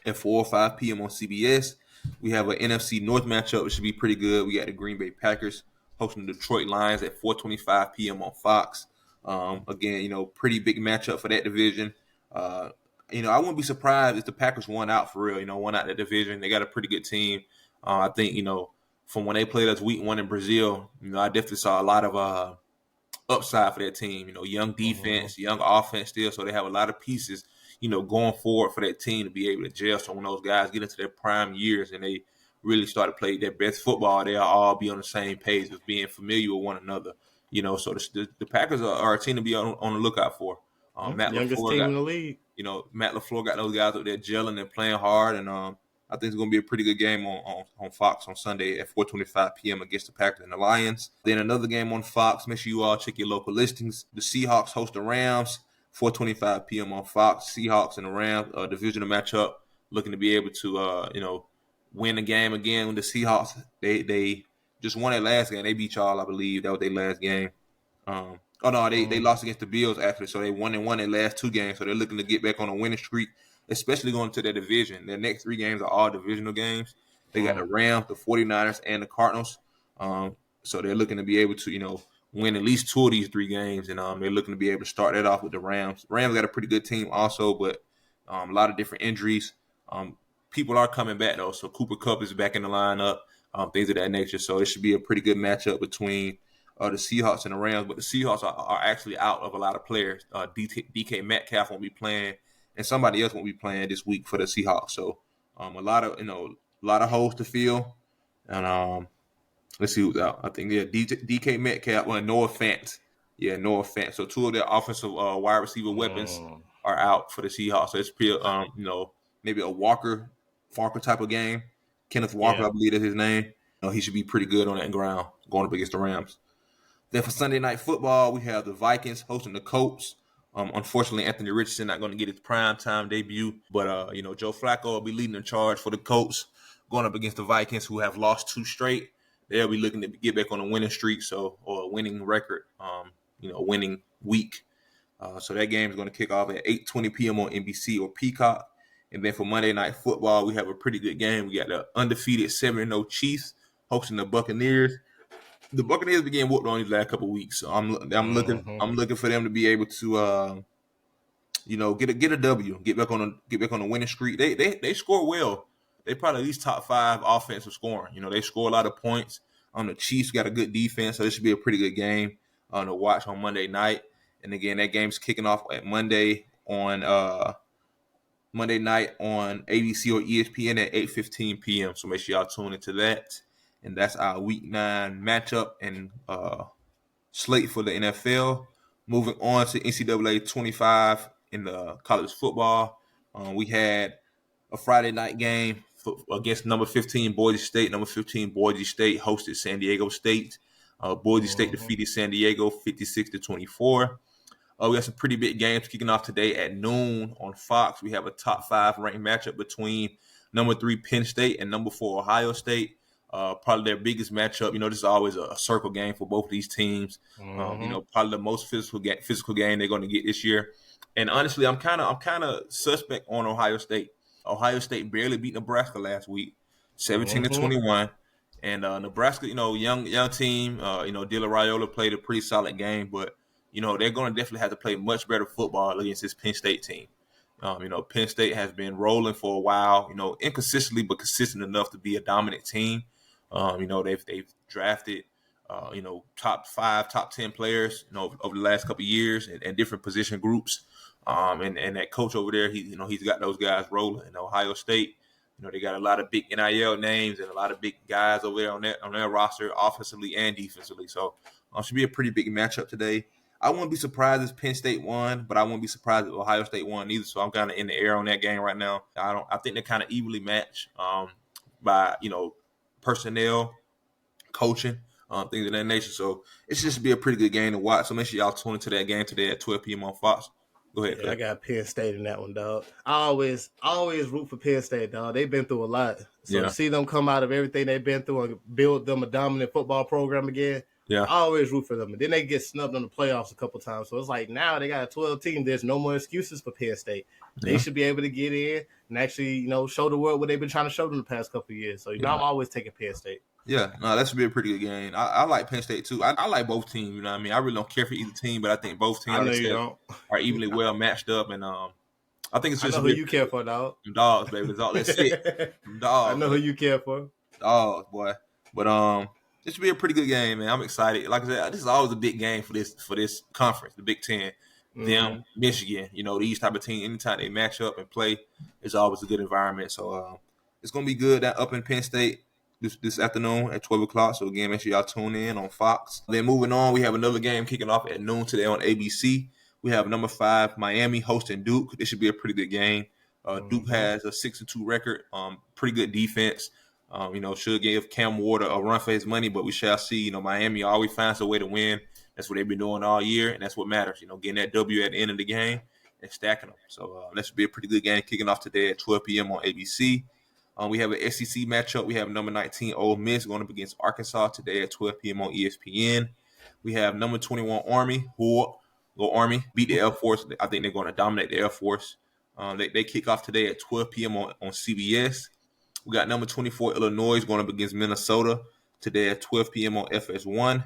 at 4 or 5 p.m. on CBS. We have an NFC North matchup. It should be pretty good. We got the Green Bay Packers hosting the Detroit Lions at 4:25 p.m. on Fox. Again, pretty big matchup for that division. I wouldn't be surprised if the Packers won out for real, won out that division. They got a pretty good team. I think, from when they played us week 1 in Brazil, I definitely saw a lot of upside for that team. Young defense, young offense still. So they have a lot of pieces, going forward for that team to be able to gel. So when those guys get into their prime years and they really start to play their best football, they'll all be on the same page of being familiar with one another. So the Packers are a team to be on the lookout for. Youngest team in the league. Matt LaFleur got those guys up there gelling and playing hard, and I think it's going to be a pretty good game on Fox on Sunday at 4:25 p.m. against the Packers and the Lions. Then another game on Fox. Make sure you all check your local listings. The Seahawks host the Rams, 4:25 p.m. on Fox. Seahawks and the Rams, divisional matchup, looking to be able to win the game again. With the Seahawks, they just won their last game. They beat y'all, I believe. That was their last game. They lost against the Bills actually, so they won their last 2 games. So they're looking to get back on a winning streak, especially going to their division. Their next 3 games are all divisional games. They got the Rams, the 49ers, and the Cardinals. So they're looking to be able to, win at least 2 of these 3 games, and they're looking to be able to start that off with the Rams. Rams got a pretty good team also, but a lot of different injuries. People are coming back though, so Cooper Kupp is back in the lineup. things of that nature. So it should be a pretty good matchup between the Seahawks and the Rams. But the Seahawks are actually out of a lot of players. DK Metcalf won't be playing, and somebody else won't be playing this week for the Seahawks. So a lot of holes to fill. And let's see who's out. I think DK Metcalf and Noah Fant. Yeah, Noah Fant. So two of their offensive wide receiver weapons are out for the Seahawks. So it's pretty, maybe a Walker type of game. Kenneth Walker, I believe is his name. He should be pretty good on that ground going up against the Rams. Then for Sunday Night Football, we have the Vikings hosting the Colts. Unfortunately, Anthony Richardson not going to get his prime time debut, but Joe Flacco will be leading the charge for the Colts going up against the Vikings, who have lost 2 straight. They'll be looking to get back on a winning streak, or a winning record, winning week. So that game is going to kick off at 8:20 p.m. on NBC or Peacock. And then for Monday Night Football, we have a pretty good game. We got the undefeated 7-0 Chiefs hosting the Buccaneers. The Buccaneers been getting whooped on these last couple of weeks, so I'm looking for them to be able to get a W, get back on a winning streak. They score well. They probably at least top 5 offensive scoring. They score a lot of points. The Chiefs got a good defense, so this should be a pretty good game to watch on Monday night. And again, that game's kicking off at Monday night on ABC or ESPN at 8:15 p.m. So make sure y'all tune into that. And that's our Week 9 matchup and slate for the NFL. Moving on to NCAA 25 in the college football. We had a Friday night game against number 15 Boise State. Number 15 Boise State hosted San Diego State. Boise State defeated San Diego 56-24. We got some pretty big games kicking off today at noon on Fox. We have a top 5 ranked matchup between number 3 Penn State and number 4 Ohio State. Probably their biggest matchup. This is always a circle game for both of these teams. Probably the most physical game they're going to get this year. And honestly, I'm kind of suspect on Ohio State. Ohio State barely beat Nebraska last week, 17-21. And Nebraska, young team. Dylan Raiola played a pretty solid game, but they're going to definitely have to play much better football against this Penn State team. Penn State has been rolling for a while. Inconsistently, but consistent enough to be a dominant team. They've drafted, top 5, top 10 players, over the last couple of years and different position groups. And that coach over there, he's got those guys rolling. In Ohio State, they got a lot of big NIL names and a lot of big guys over there on their roster, offensively and defensively. So it should be a pretty big matchup today. I wouldn't be surprised if Penn State won, but I wouldn't be surprised if Ohio State won either. So I'm kind of in the air on that game right now. I think they're kind of evenly matched by personnel, coaching, things of that nature. So it's just be a pretty good game to watch. So make sure y'all tune into that game today at 12 p.m. on Fox. Go ahead. Yeah, I got Penn State in that one, dog. I always root for Penn State, dog. They've been through a lot. So to see them come out of everything they've been through and build them a dominant football program again, I always root for them. And then they get snubbed on the playoffs a couple times. So it's like now they got a 12 team. There's no more excuses for Penn State. They should be able to get in and actually, show the world what they've been trying to show them the past couple of years. So, I'm always taking Penn State. Yeah, no, that should be a pretty good game. I like Penn State too. I like both teams. You know what I mean? I really don't care for either team, but I think both teams are evenly well matched up. And I think it's just I know who you care for, dog. Dogs, baby. That's all. That's it. Dogs. I know who you care for. Dogs, boy. But it should be a pretty good game, man. I'm excited. Like I said, this is always a big game for this conference, the Big Ten. Them, Michigan, these type of teams, anytime they match up and play, it's always a good environment. So it's gonna be good up in Penn State this afternoon at 12 o'clock. So again, make sure y'all tune in on Fox. Then moving on, we have another game kicking off at noon today on ABC. We have number 5 Miami hosting Duke. This should be a pretty good game. Duke has a 6-2 record. Pretty good defense. Should give Cam Ward a run for his money, but we shall see. Miami always finds a way to win. That's what they've been doing all year, and that's what matters. Getting that W at the end of the game and stacking them. So that should be a pretty good game kicking off today at 12 p.m. on ABC. We have an SEC matchup. We have number 19 Ole Miss going up against Arkansas today at 12 p.m. on ESPN. We have number 21 Army, who go Army, beat the Air Force. I think they're going to dominate the Air Force. They kick off today at 12 p.m. on CBS. We got number 24 Illinois going up against Minnesota today at 12 p.m. on FS1.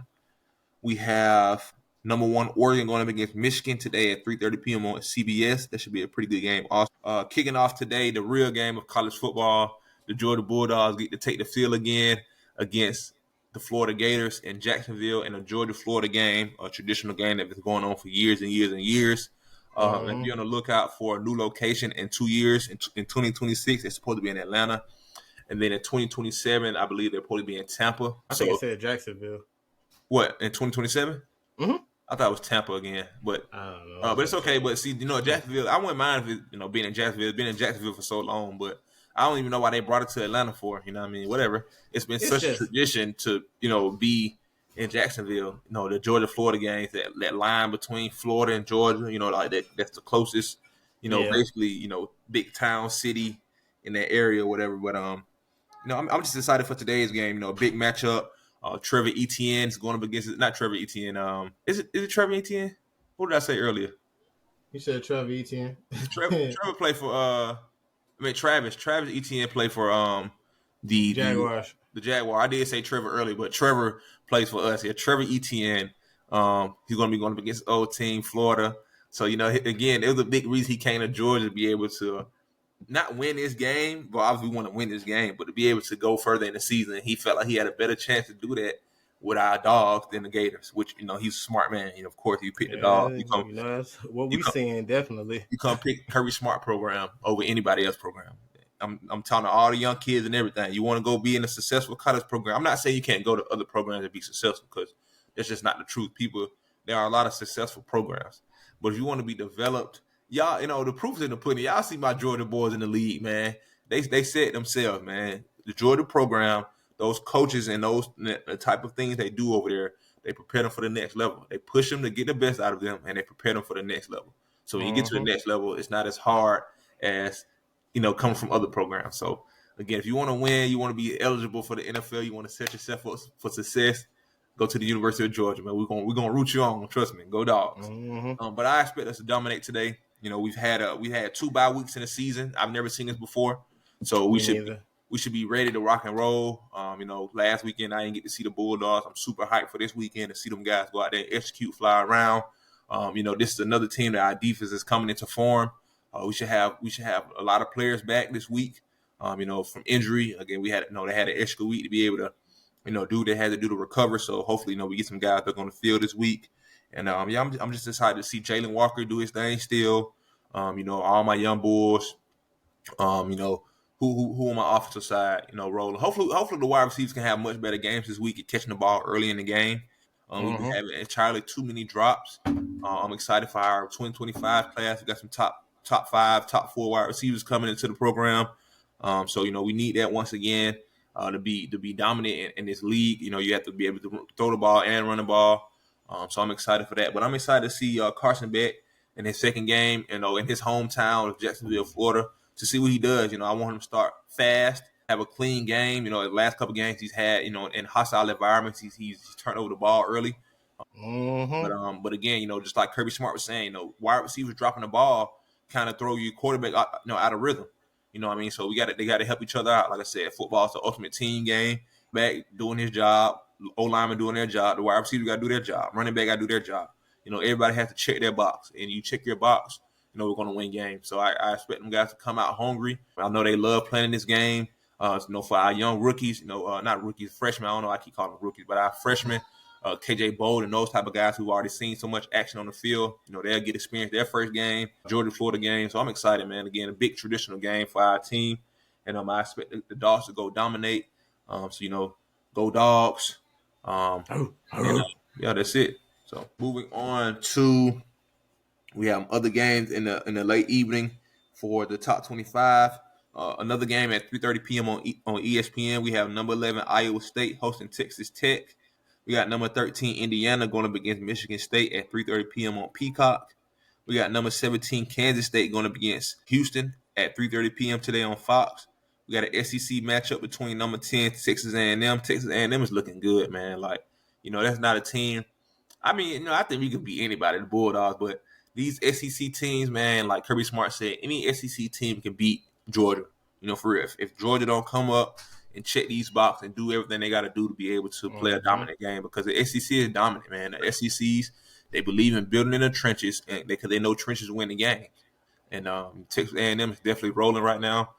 We have number 1 Oregon going up against Michigan today at 3:30 p.m. on CBS. That should be a pretty good game. Also, kicking off today, the real game of college football. The Georgia Bulldogs get to take the field again against the Florida Gators in Jacksonville in a Georgia-Florida game, a traditional game that has been going on for years and years and years. If you're on the lookout for a new location in 2 years, in 2026, it's supposed to be in Atlanta. And then in 2027, I believe they're supposed to be in Tampa. I think it said Jacksonville. What, in 2027? Mm-hmm. I thought it was Tampa again, but I don't know. but it's okay. But see, Jacksonville, I wouldn't mind if it, being in Jacksonville. It's been in Jacksonville for so long, but I don't even know why they brought it to Atlanta for. You know what I mean? Whatever. It's been such a tradition to, be in Jacksonville. The Georgia-Florida games, that line between Florida and Georgia, like that's the closest, basically, big town city in that area or whatever. But I'm just excited for today's game. A big matchup. Trevor Etienne is going up against not Trevor Etienne. Is it Trevor Etienne? What did I say earlier? You said Trevor Etienne. Trevor played for Travis Etienne played for the Jaguars. The Jaguar. I did say Trevor earlier, but Trevor plays for us. Yeah, Trevor Etienne. He's going to be going up against old team Florida. So again, it was a big reason he came to Georgia to be able to not win this game, but obviously we want to win this game, but to be able to go further in the season, he felt like he had a better chance to do that with our Dogs than the Gators, which, he's a smart man. Of course, he picked the Dogs. That's what we're seeing, definitely. You come pick Kirby Smart program over anybody else program. I'm telling all the young kids and everything, you want to go be in a successful college program. I'm not saying you can't go to other programs and be successful, because that's just not the truth. There are a lot of successful programs. But if you want to be developed, y'all, the proof is in the pudding. Y'all see my Georgia boys in the league, man. They said themselves, man. The Georgia program, those coaches and the type of things they do over there, they prepare them for the next level. They push them to get the best out of them, and they prepare them for the next level. So when you get to the next level, it's not as hard as, coming from other programs. So, again, if you want to win, you want to be eligible for the NFL, you want to set yourself up for success, go to the University of Georgia, man. We're gonna root you on. Trust me, go Dogs. But I expect us to dominate today. We had 2 bye weeks in the season. I've never seen this before, so we should be ready to rock and roll. Last weekend I didn't get to see the Bulldogs. I'm super hyped for this weekend to see them guys go out there and execute, fly around. This is another team that our defense is coming into form. We should have a lot of players back this week. From injury. Again, they had an extra week to be able to, do what they had to do to recover. So hopefully, we get some guys back on the field this week. And I'm just excited to see Jalen Walker do his thing still. All my young boys. Who on my offensive side, rolling. Hopefully the wide receivers can have much better games this week at catching the ball early in the game. We've been having entirely too many drops. I'm excited for our 2025 class. We got some top 5, top 4 wide receivers coming into the program. So we need that once again to be dominant in this league. You have to be able to throw the ball and run the ball. So I'm excited for that. But I'm excited to see Carson Beck in his second game, in his hometown of Jacksonville, Florida, to see what he does. I want him to start fast, have a clean game. The last couple games he's had, in hostile environments, he's turned over the ball early. But again, just like Kirby Smart was saying, wide receivers dropping the ball kind of throw your quarterback out of rhythm. So they got to help each other out. Like I said, football is the ultimate team game. Back doing his job, O-lineman doing their job, the wide receiver got to do their job, running back got to do their job. Everybody has to check their box, and you check your box, we're going to win games. So I expect them guys to come out hungry. I know they love playing this game. For our young rookies, not rookies, freshmen. I don't know. I keep calling them rookies, but our freshmen, KJ Bold and those type of guys who've already seen so much action on the field, they'll get experience their first game, Georgia-Florida game. So I'm excited, man. Again, a big traditional game for our team, and I expect the Dogs to go dominate. Go Dogs. That's it. So moving on to, we have other games in the late evening for the top 25. Another game at 3:30 p.m. on ESPN. We have number 11 Iowa State hosting Texas Tech. We got number 13 Indiana going up against Michigan State at 3:30 p.m. on Peacock. We got number 17 Kansas State going up against Houston at 3:30 p.m. today on Fox. We got an SEC matchup between number 10 Texas A&M. Texas A&M is looking good, man. That's not a team. I think we could beat anybody, the Bulldogs, but these SEC teams, man, like Kirby Smart said, any SEC team can beat Georgia. For real. If Georgia don't come up and check these boxes and do everything they got to do to be able to play a dominant game, because the SEC is dominant, man. The SECs, they believe in building in the trenches, and because they know trenches win the game. And Texas A&M is definitely rolling right now.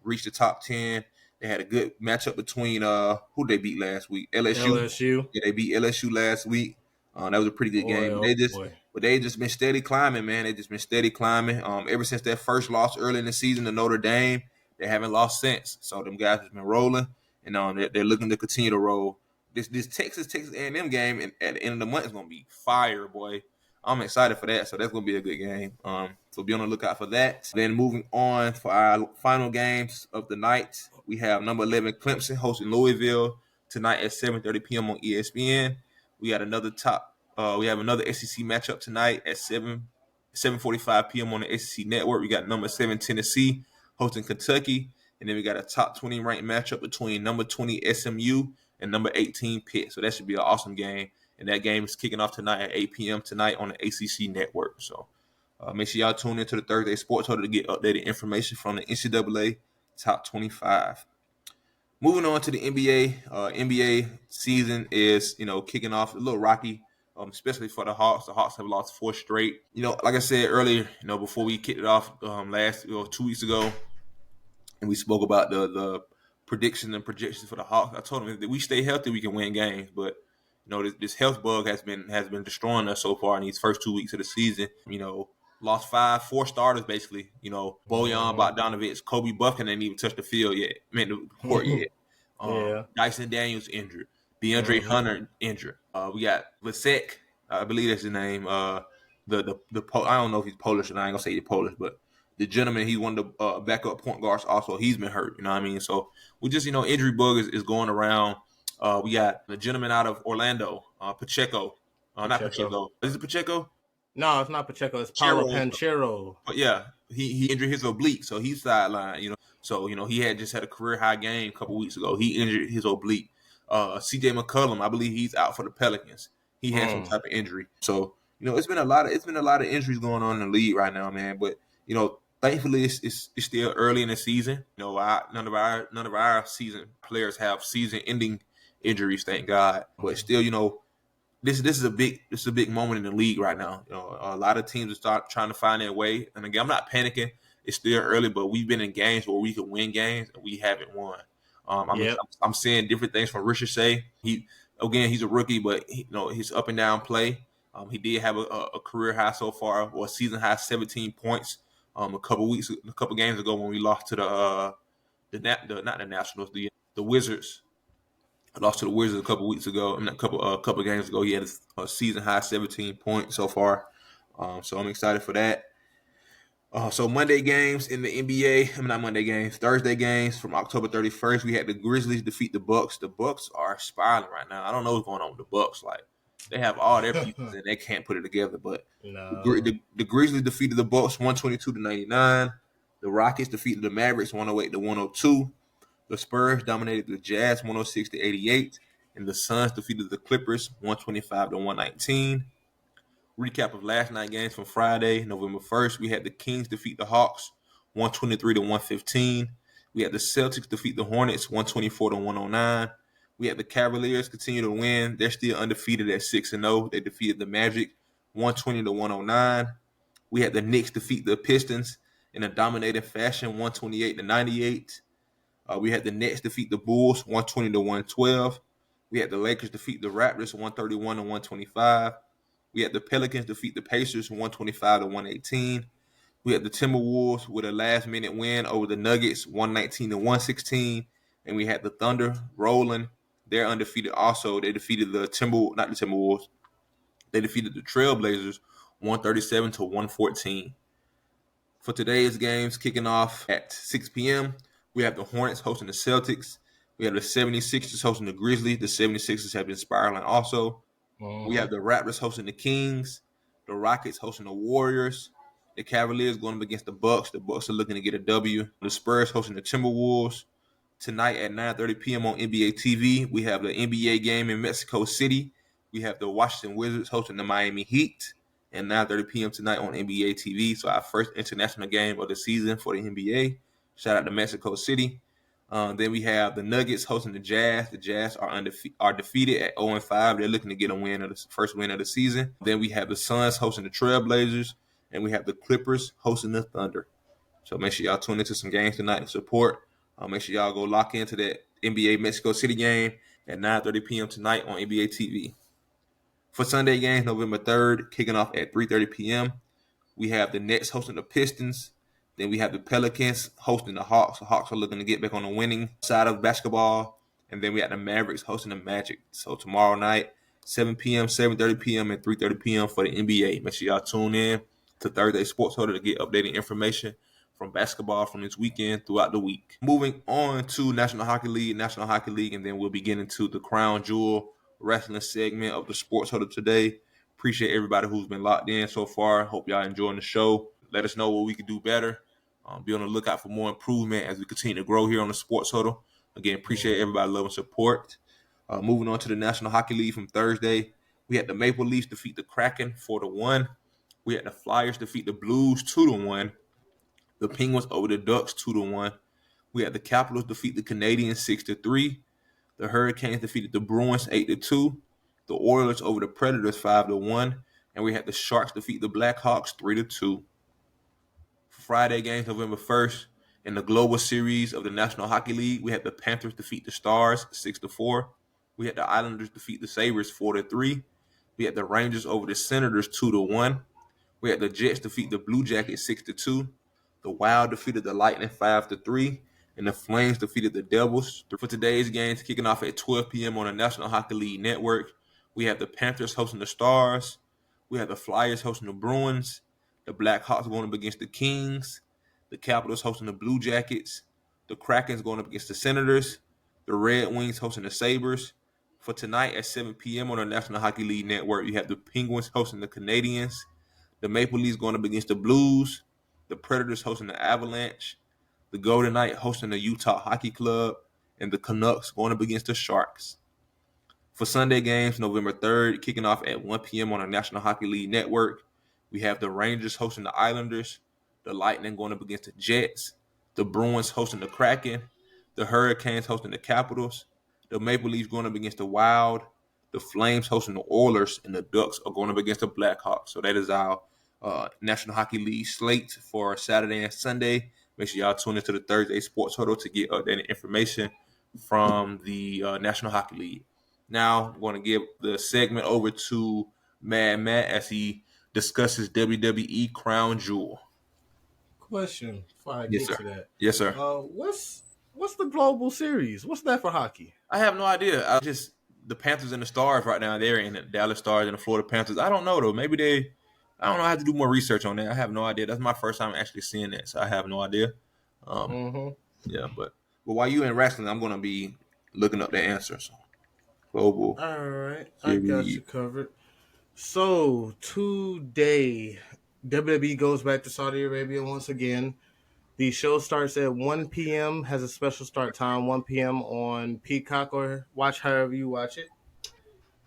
Reached the top 10 They had a good matchup between who they beat last week? LSU. LSU. Yeah, they beat LSU last week. That was a pretty good Boy, game. oh boy. But they just been steady climbing, man. They just been steady climbing. Ever since that first loss early in the season to Notre Dame, they haven't lost since. So them guys have been rolling, and they're looking to continue to roll. This Texas A&M game at the end of the month is gonna be fire, boy. I'm excited for that. So that's gonna be a good game. So be on the lookout for that. Then moving on for our final games of the night, we have number 11 Clemson hosting Louisville tonight at 7:30 p.m. on ESPN. We got another we have another SEC matchup tonight at 7:45 p.m. on the SEC Network. We got number 7 Tennessee hosting Kentucky, and then we got a top 20 ranked matchup between number 20 SMU and number 18 Pitt. So that should be an awesome game, and that game is kicking off tonight at 8 p.m. tonight on the ACC Network. So make sure y'all tune into the Thursday Sports Huddle to get updated information from the NCAA Top 25. Moving on to the NBA. NBA season is, kicking off a little rocky, especially for the Hawks. The Hawks have lost 4 straight. Like I said earlier, before we kicked it off 2 weeks ago, and we spoke about the predictions and projections for the Hawks. I told them if we stay healthy, we can win games. But this health bug has been destroying us so far in these first 2 weeks of the season. Lost 4 starters basically. Bojan Bogdanovic, Kobe Buffkin didn't even touch the field yet. The court yet. Yeah. Dyson Daniels injured. DeAndre Hunter injured. We got Vasek, I believe that's his name. I don't know if he's Polish, and I ain't gonna say he's Polish, but the gentleman, he's one of the backup point guards. Also, he's been hurt. You know what I mean? So we just, injury bug is going around. We got the gentleman out of Orlando, Pacheco. Not Pacheco. Is it Pacheco? No, it's not Pacheco. It's Paulo Panchero. But yeah, he injured his oblique, so he's sidelined. So he had just had a career high game a couple weeks ago. He injured his oblique. CJ McCollum, I believe he's out for the Pelicans. He had some type of injury. So it's been a lot of injuries going on in the league right now, man. But thankfully it's still early in the season. None of our season players have season-ending injuries, thank God. But still, this is a big moment in the league right now. A lot of teams are start trying to find their way. And again, I'm not panicking. It's still early, but we've been in games where we can win games and we haven't won. I'm seeing different things from Ricochet. He's a rookie, but his up and down play. He did have a career high so far, or a season high 17 points. A couple games ago when we lost to the Wizards. I lost to the Wizards a couple weeks ago. A couple games ago, he had a season high 17 points so far. So I'm excited for that. So Monday games in the NBA. Not Monday games. Thursday games from October 31st. We had the Grizzlies defeat the Bucks. The Bucks are spiraling right now. I don't know what's going on with the Bucks. Like they have all their pieces and they can't put it together. But the Grizzlies defeated the Bucks 122-99. The Rockets defeated the Mavericks 108-102. The Spurs dominated the Jazz 106-88, and the Suns defeated the Clippers 125-119. Recap of last night games from Friday, November 1st. We had the Kings defeat the Hawks 123-115. We had the Celtics defeat the Hornets 124-109. We had the Cavaliers continue to win. They're still undefeated at 6-0. They defeated the Magic 120-109. We had the Knicks defeat the Pistons in a dominating fashion 128-98. We had the Nets defeat the Bulls 120-112. We had the Lakers defeat the Raptors 131-125. We had the Pelicans defeat the Pacers 125-118. We had the Timberwolves with a last-minute win over the Nuggets 119-116. And we had the Thunder rolling. They're undefeated also. They defeated the Timberwolves. They defeated the Trailblazers 137-114. For today's games kicking off at 6 p.m., we have the Hornets hosting the Celtics. We have the 76ers hosting the Grizzlies. The 76ers have been spiraling also. We have the Raptors hosting the Kings. The Rockets hosting the Warriors. The Cavaliers going up against the Bucks. The Bucks are looking to get a W. The Spurs hosting the Timberwolves. Tonight at 9:30 p.m. on NBA TV, we have the NBA game in Mexico City. We have the Washington Wizards hosting the Miami Heat. And 9:30 p.m. tonight on NBA TV. So our first international game of the season for the NBA. Shout out to Mexico City. Then we have the Nuggets hosting the Jazz. The Jazz are defeated at 0-5. They're looking to get first win of the season. Then we have the Suns hosting the Trailblazers. And we have the Clippers hosting the Thunder. So make sure y'all tune into some games tonight and support. Make sure y'all go lock into that NBA Mexico City game at 9:30 p.m. tonight on NBA TV. For Sunday games, November 3rd, kicking off at 3:30 p.m., we have the Nets hosting the Pistons. Then we have the Pelicans hosting the Hawks. The Hawks are looking to get back on the winning side of basketball. And then we have the Mavericks hosting the Magic. So tomorrow night, 7 p.m., 7:30 p.m., and 3:30 p.m. for the NBA. Make sure y'all tune in to Thursday Sports Huddle to get updated information from basketball from this weekend throughout the week. Moving on to National Hockey League, and then we'll be getting to the Crown Jewel wrestling segment of the Sports Huddle today. Appreciate everybody who's been locked in so far. Hope y'all enjoying the show. Let us know what we can do better. Be on the lookout for more improvement as we continue to grow here on the Sports Huddle. Again, appreciate everybody's love and support. Moving on to the National Hockey League from Thursday, we had the Maple Leafs defeat the Kraken 4-1. We had the Flyers defeat the Blues 2-1. The Penguins over the Ducks 2-1. We had the Capitals defeat the Canadiens 6-3. The Hurricanes defeated the Bruins 8-2. The Oilers over the Predators 5-1. And we had the Sharks defeat the Blackhawks 3-2. Friday games, November 1st, in the Global Series of the National Hockey League, we had the Panthers defeat the Stars 6-4. We had the Islanders defeat the Sabres 4-3. We had the Rangers over the Senators 2-1. We had the Jets defeat the Blue Jackets 6-2. The Wild defeated the Lightning 5-3. And the Flames defeated the Devils. For today's games, kicking off at 12 p.m. on the National Hockey League Network, we have the Panthers hosting the Stars. We have the Flyers hosting the Bruins. The Blackhawks going up against the Kings. The Capitals hosting the Blue Jackets. The Krakens going up against the Senators. The Red Wings hosting the Sabres. For tonight at 7 p.m. on the National Hockey League Network, you have the Penguins hosting the Canadiens. The Maple Leafs going up against the Blues. The Predators hosting the Avalanche. The Golden Knights hosting the Utah Hockey Club. And the Canucks going up against the Sharks. For Sunday games, November 3rd, kicking off at 1 p.m. on the National Hockey League Network, we have the Rangers hosting the Islanders, the Lightning going up against the Jets, the Bruins hosting the Kraken, the Hurricanes hosting the Capitals, the Maple Leafs going up against the Wild, the Flames hosting the Oilers, and the Ducks are going up against the Blackhawks. So that is our National Hockey League slate for Saturday and Sunday. Make sure y'all tune into the Thursday Sports Huddle to get updated information from the National Hockey League. Now, I'm going to give the segment over to Mad Matt as he discusses WWE Crown Jewel. Question before I get to that. Yes, sir. What's the Global Series? What's that for hockey? I have no idea. The Panthers and the Stars right now. They're in the Dallas Stars and the Florida Panthers. I don't know though. Maybe I don't know. I have to do more research on that. I have no idea. That's my first time actually seeing that, so I have no idea. Yeah, but while you in wrestling, I'm gonna be looking up the answer. So Global. All right, I got you covered. So today, WWE goes back to Saudi Arabia once again. The show starts at 1 p.m., has a special start time, 1 p.m. on Peacock, or watch however you watch it.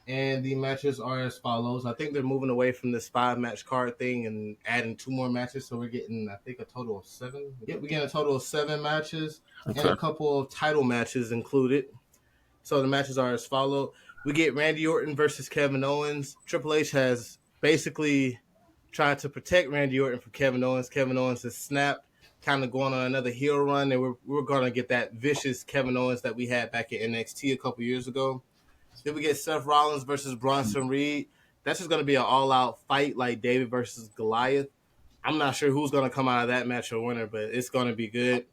And the matches are as follows. I think they're moving away from this 5-match card thing and adding 2 more matches. So we're getting, I think, a total of 7. Yeah, we're getting a total of 7 matches and a couple of title matches included. So the matches are as follows. We get Randy Orton versus Kevin Owens. Triple H has basically tried to protect Randy Orton from Kevin Owens. Kevin Owens has snapped, kind of going on another heel run, and we're going to get that vicious Kevin Owens that we had back at NXT a couple years ago. Then we get Seth Rollins versus Bronson Reed. That's just going to be an all-out fight like David versus Goliath. I'm not sure who's going to come out of that match a winner, but it's going to be good.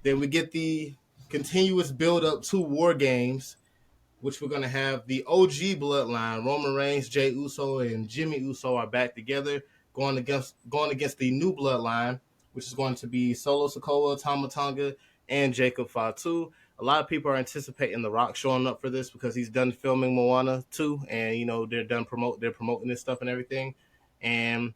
Then we get the continuous build-up to War Games, which we're going to have the OG bloodline. Roman Reigns, Jey Uso, and Jimmy Uso are back together going against the new bloodline, which is going to be Solo Sikoa, Tama Tonga, and Jacob Fatu. A lot of people are anticipating The Rock showing up for this because he's done filming Moana 2, and they're promoting this stuff and everything. And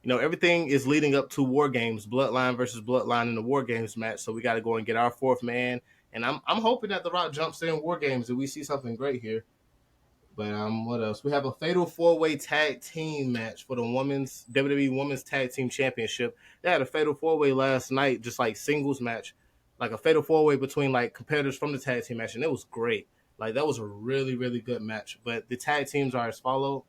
everything is leading up to War Games, Bloodline versus Bloodline in the War Games match. So we got to go and get our 4th man. And I'm hoping that The Rock jumps in War Games and we see something great here. But what else? We have a fatal 4-way tag team match for the WWE Women's Tag Team Championship. They had a fatal 4-way last night, just like singles match, like a fatal 4-way between like competitors from the tag team match, and it was great. Like that was a really, really good match. But the tag teams are as follows.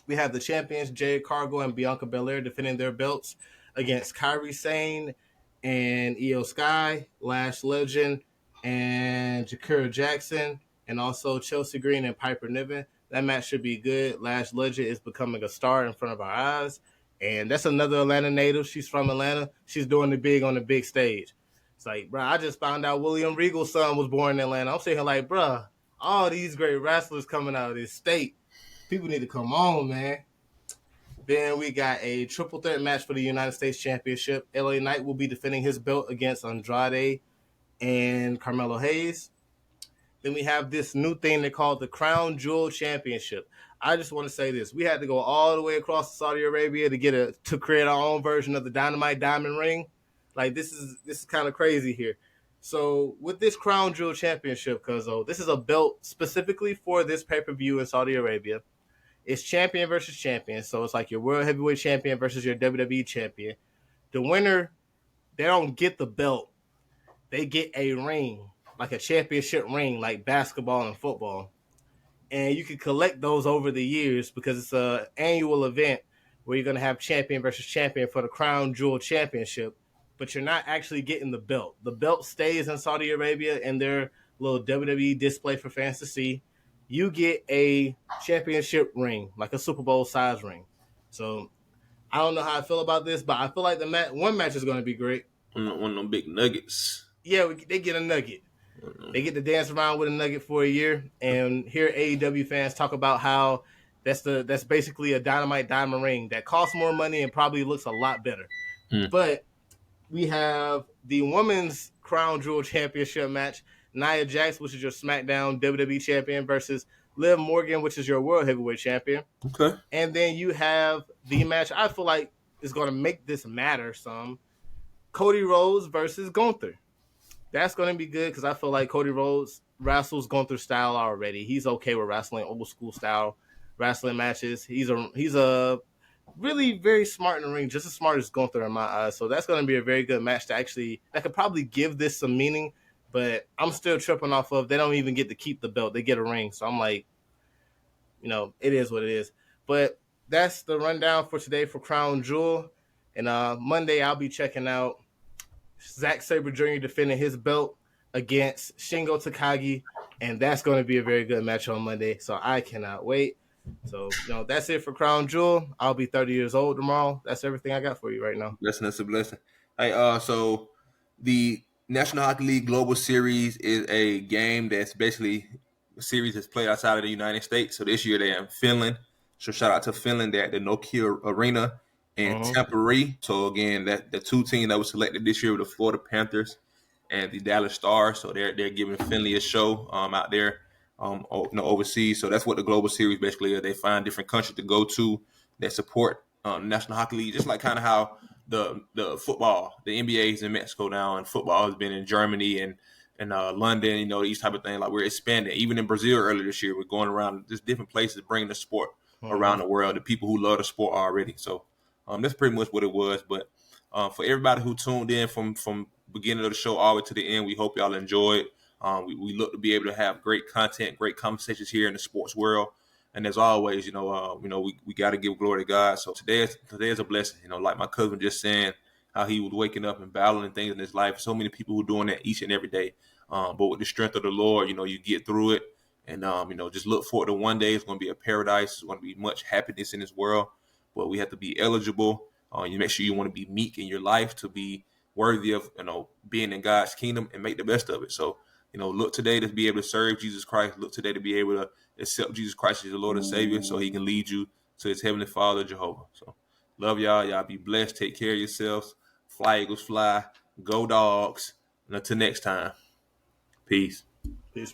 We have the champions Jade Cargill and Bianca Belair defending their belts against Kairi Sane, and Io Sky, Lash Legend, and Jakira Jackson, and also Chelsea Green and Piper Niven. That match should be good. Lash Legend is becoming a star in front of our eyes. And that's another Atlanta native. She's from Atlanta. She's doing the big on the big stage. It's like, bro, I just found out William Regal's son was born in Atlanta. I'm sitting here like, bro, all these great wrestlers coming out of this state. People need to come on, man. Then we got a triple threat match for the United States Championship. LA Knight will be defending his belt against Andrade and Carmelo Hayes. Then we have this new thing they call the Crown Jewel Championship. I just want to say this: we had to go all the way across Saudi Arabia to create our own version of the Dynamite Diamond Ring. Like this is kind of crazy here. So with this Crown Jewel Championship, Cuzzo, this is a belt specifically for this pay-per-view in Saudi Arabia. It's champion versus champion, so it's like your World Heavyweight Champion versus your WWE Champion. The winner, they don't get the belt; they get a ring, like a championship ring, like basketball and football. And you can collect those over the years because it's an annual event where you're going to have champion versus champion for the Crown Jewel Championship, but you're not actually getting the belt. The belt stays in Saudi Arabia in their little WWE display for fans to see. You get a championship ring, like a Super Bowl size ring. So I don't know how I feel about this, but I feel like one match is going to be great. One of them big nuggets. Yeah, they get a nugget. They get to dance around with a nugget for a year, and hear AEW fans talk about how that's basically a Dynamite Diamond Ring that costs more money and probably looks a lot better. But we have the Women's Crown Jewel Championship match. Nia Jax, which is your SmackDown WWE Champion, versus Liv Morgan, which is your World Heavyweight Champion. Okay. And then you have the match I feel like is going to make this matter some. Cody Rhodes versus Gunther. That's going to be good because I feel like Cody Rhodes wrestles Gunther style already. He's okay with wrestling old school style wrestling matches. He's a really very smart in the ring, just as smart as Gunther in my eyes. So that's going to be a very good match that could probably give this some meaning. But I'm still tripping off of they don't even get to keep the belt. They get a ring. So I'm like, it is what it is. But that's the rundown for today for Crown Jewel. And Monday I'll be checking out Zack Sabre Jr. defending his belt against Shingo Takagi. And that's going to be a very good match on Monday. So I cannot wait. So, that's it for Crown Jewel. I'll be 30 years old tomorrow. That's everything I got for you right now. Blessing, that's a blessing. Hey, so the National Hockey League Global Series is a game that's basically a series that's played outside of the United States. So this year they're in Finland. So shout out to Finland. They're at the Nokia Arena in Tampere. So again, that the two teams that were selected this year were the Florida Panthers and the Dallas Stars. So they're giving Finley a show out there overseas. So that's what the Global Series basically is. They find different countries to go to that support the National Hockey League, just like kind of how the football, the NBA is in Mexico now, and football has been in Germany and London, these type of things. Like we're expanding. Even in Brazil earlier this year, we're going around just different places, bringing the sport around the world, the people who love the sport already. So that's pretty much what it was. But for everybody who tuned in from beginning of the show all the way to the end, we hope y'all enjoyed. We look to be able to have great content, great conversations here in the sports world. And as always, we got to give glory to God. So today is a blessing. Like my cousin just saying how he was waking up and battling things in his life. So many people who are doing that each and every day. But with the strength of the Lord, you get through it. And, just look forward to one day. It's going to be a paradise. It's going to be much happiness in this world. But we have to be eligible. You make sure you want to be meek in your life to be worthy of, being in God's kingdom and make the best of it. So, look today to be able to serve Jesus Christ. Look today to be able to accept Jesus Christ as your Lord and Savior so he can lead you to his heavenly Father, Jehovah. So love y'all. Y'all be blessed. Take care of yourselves. Fly, Eagles, fly. Go, Dogs. And until next time, peace. Peace.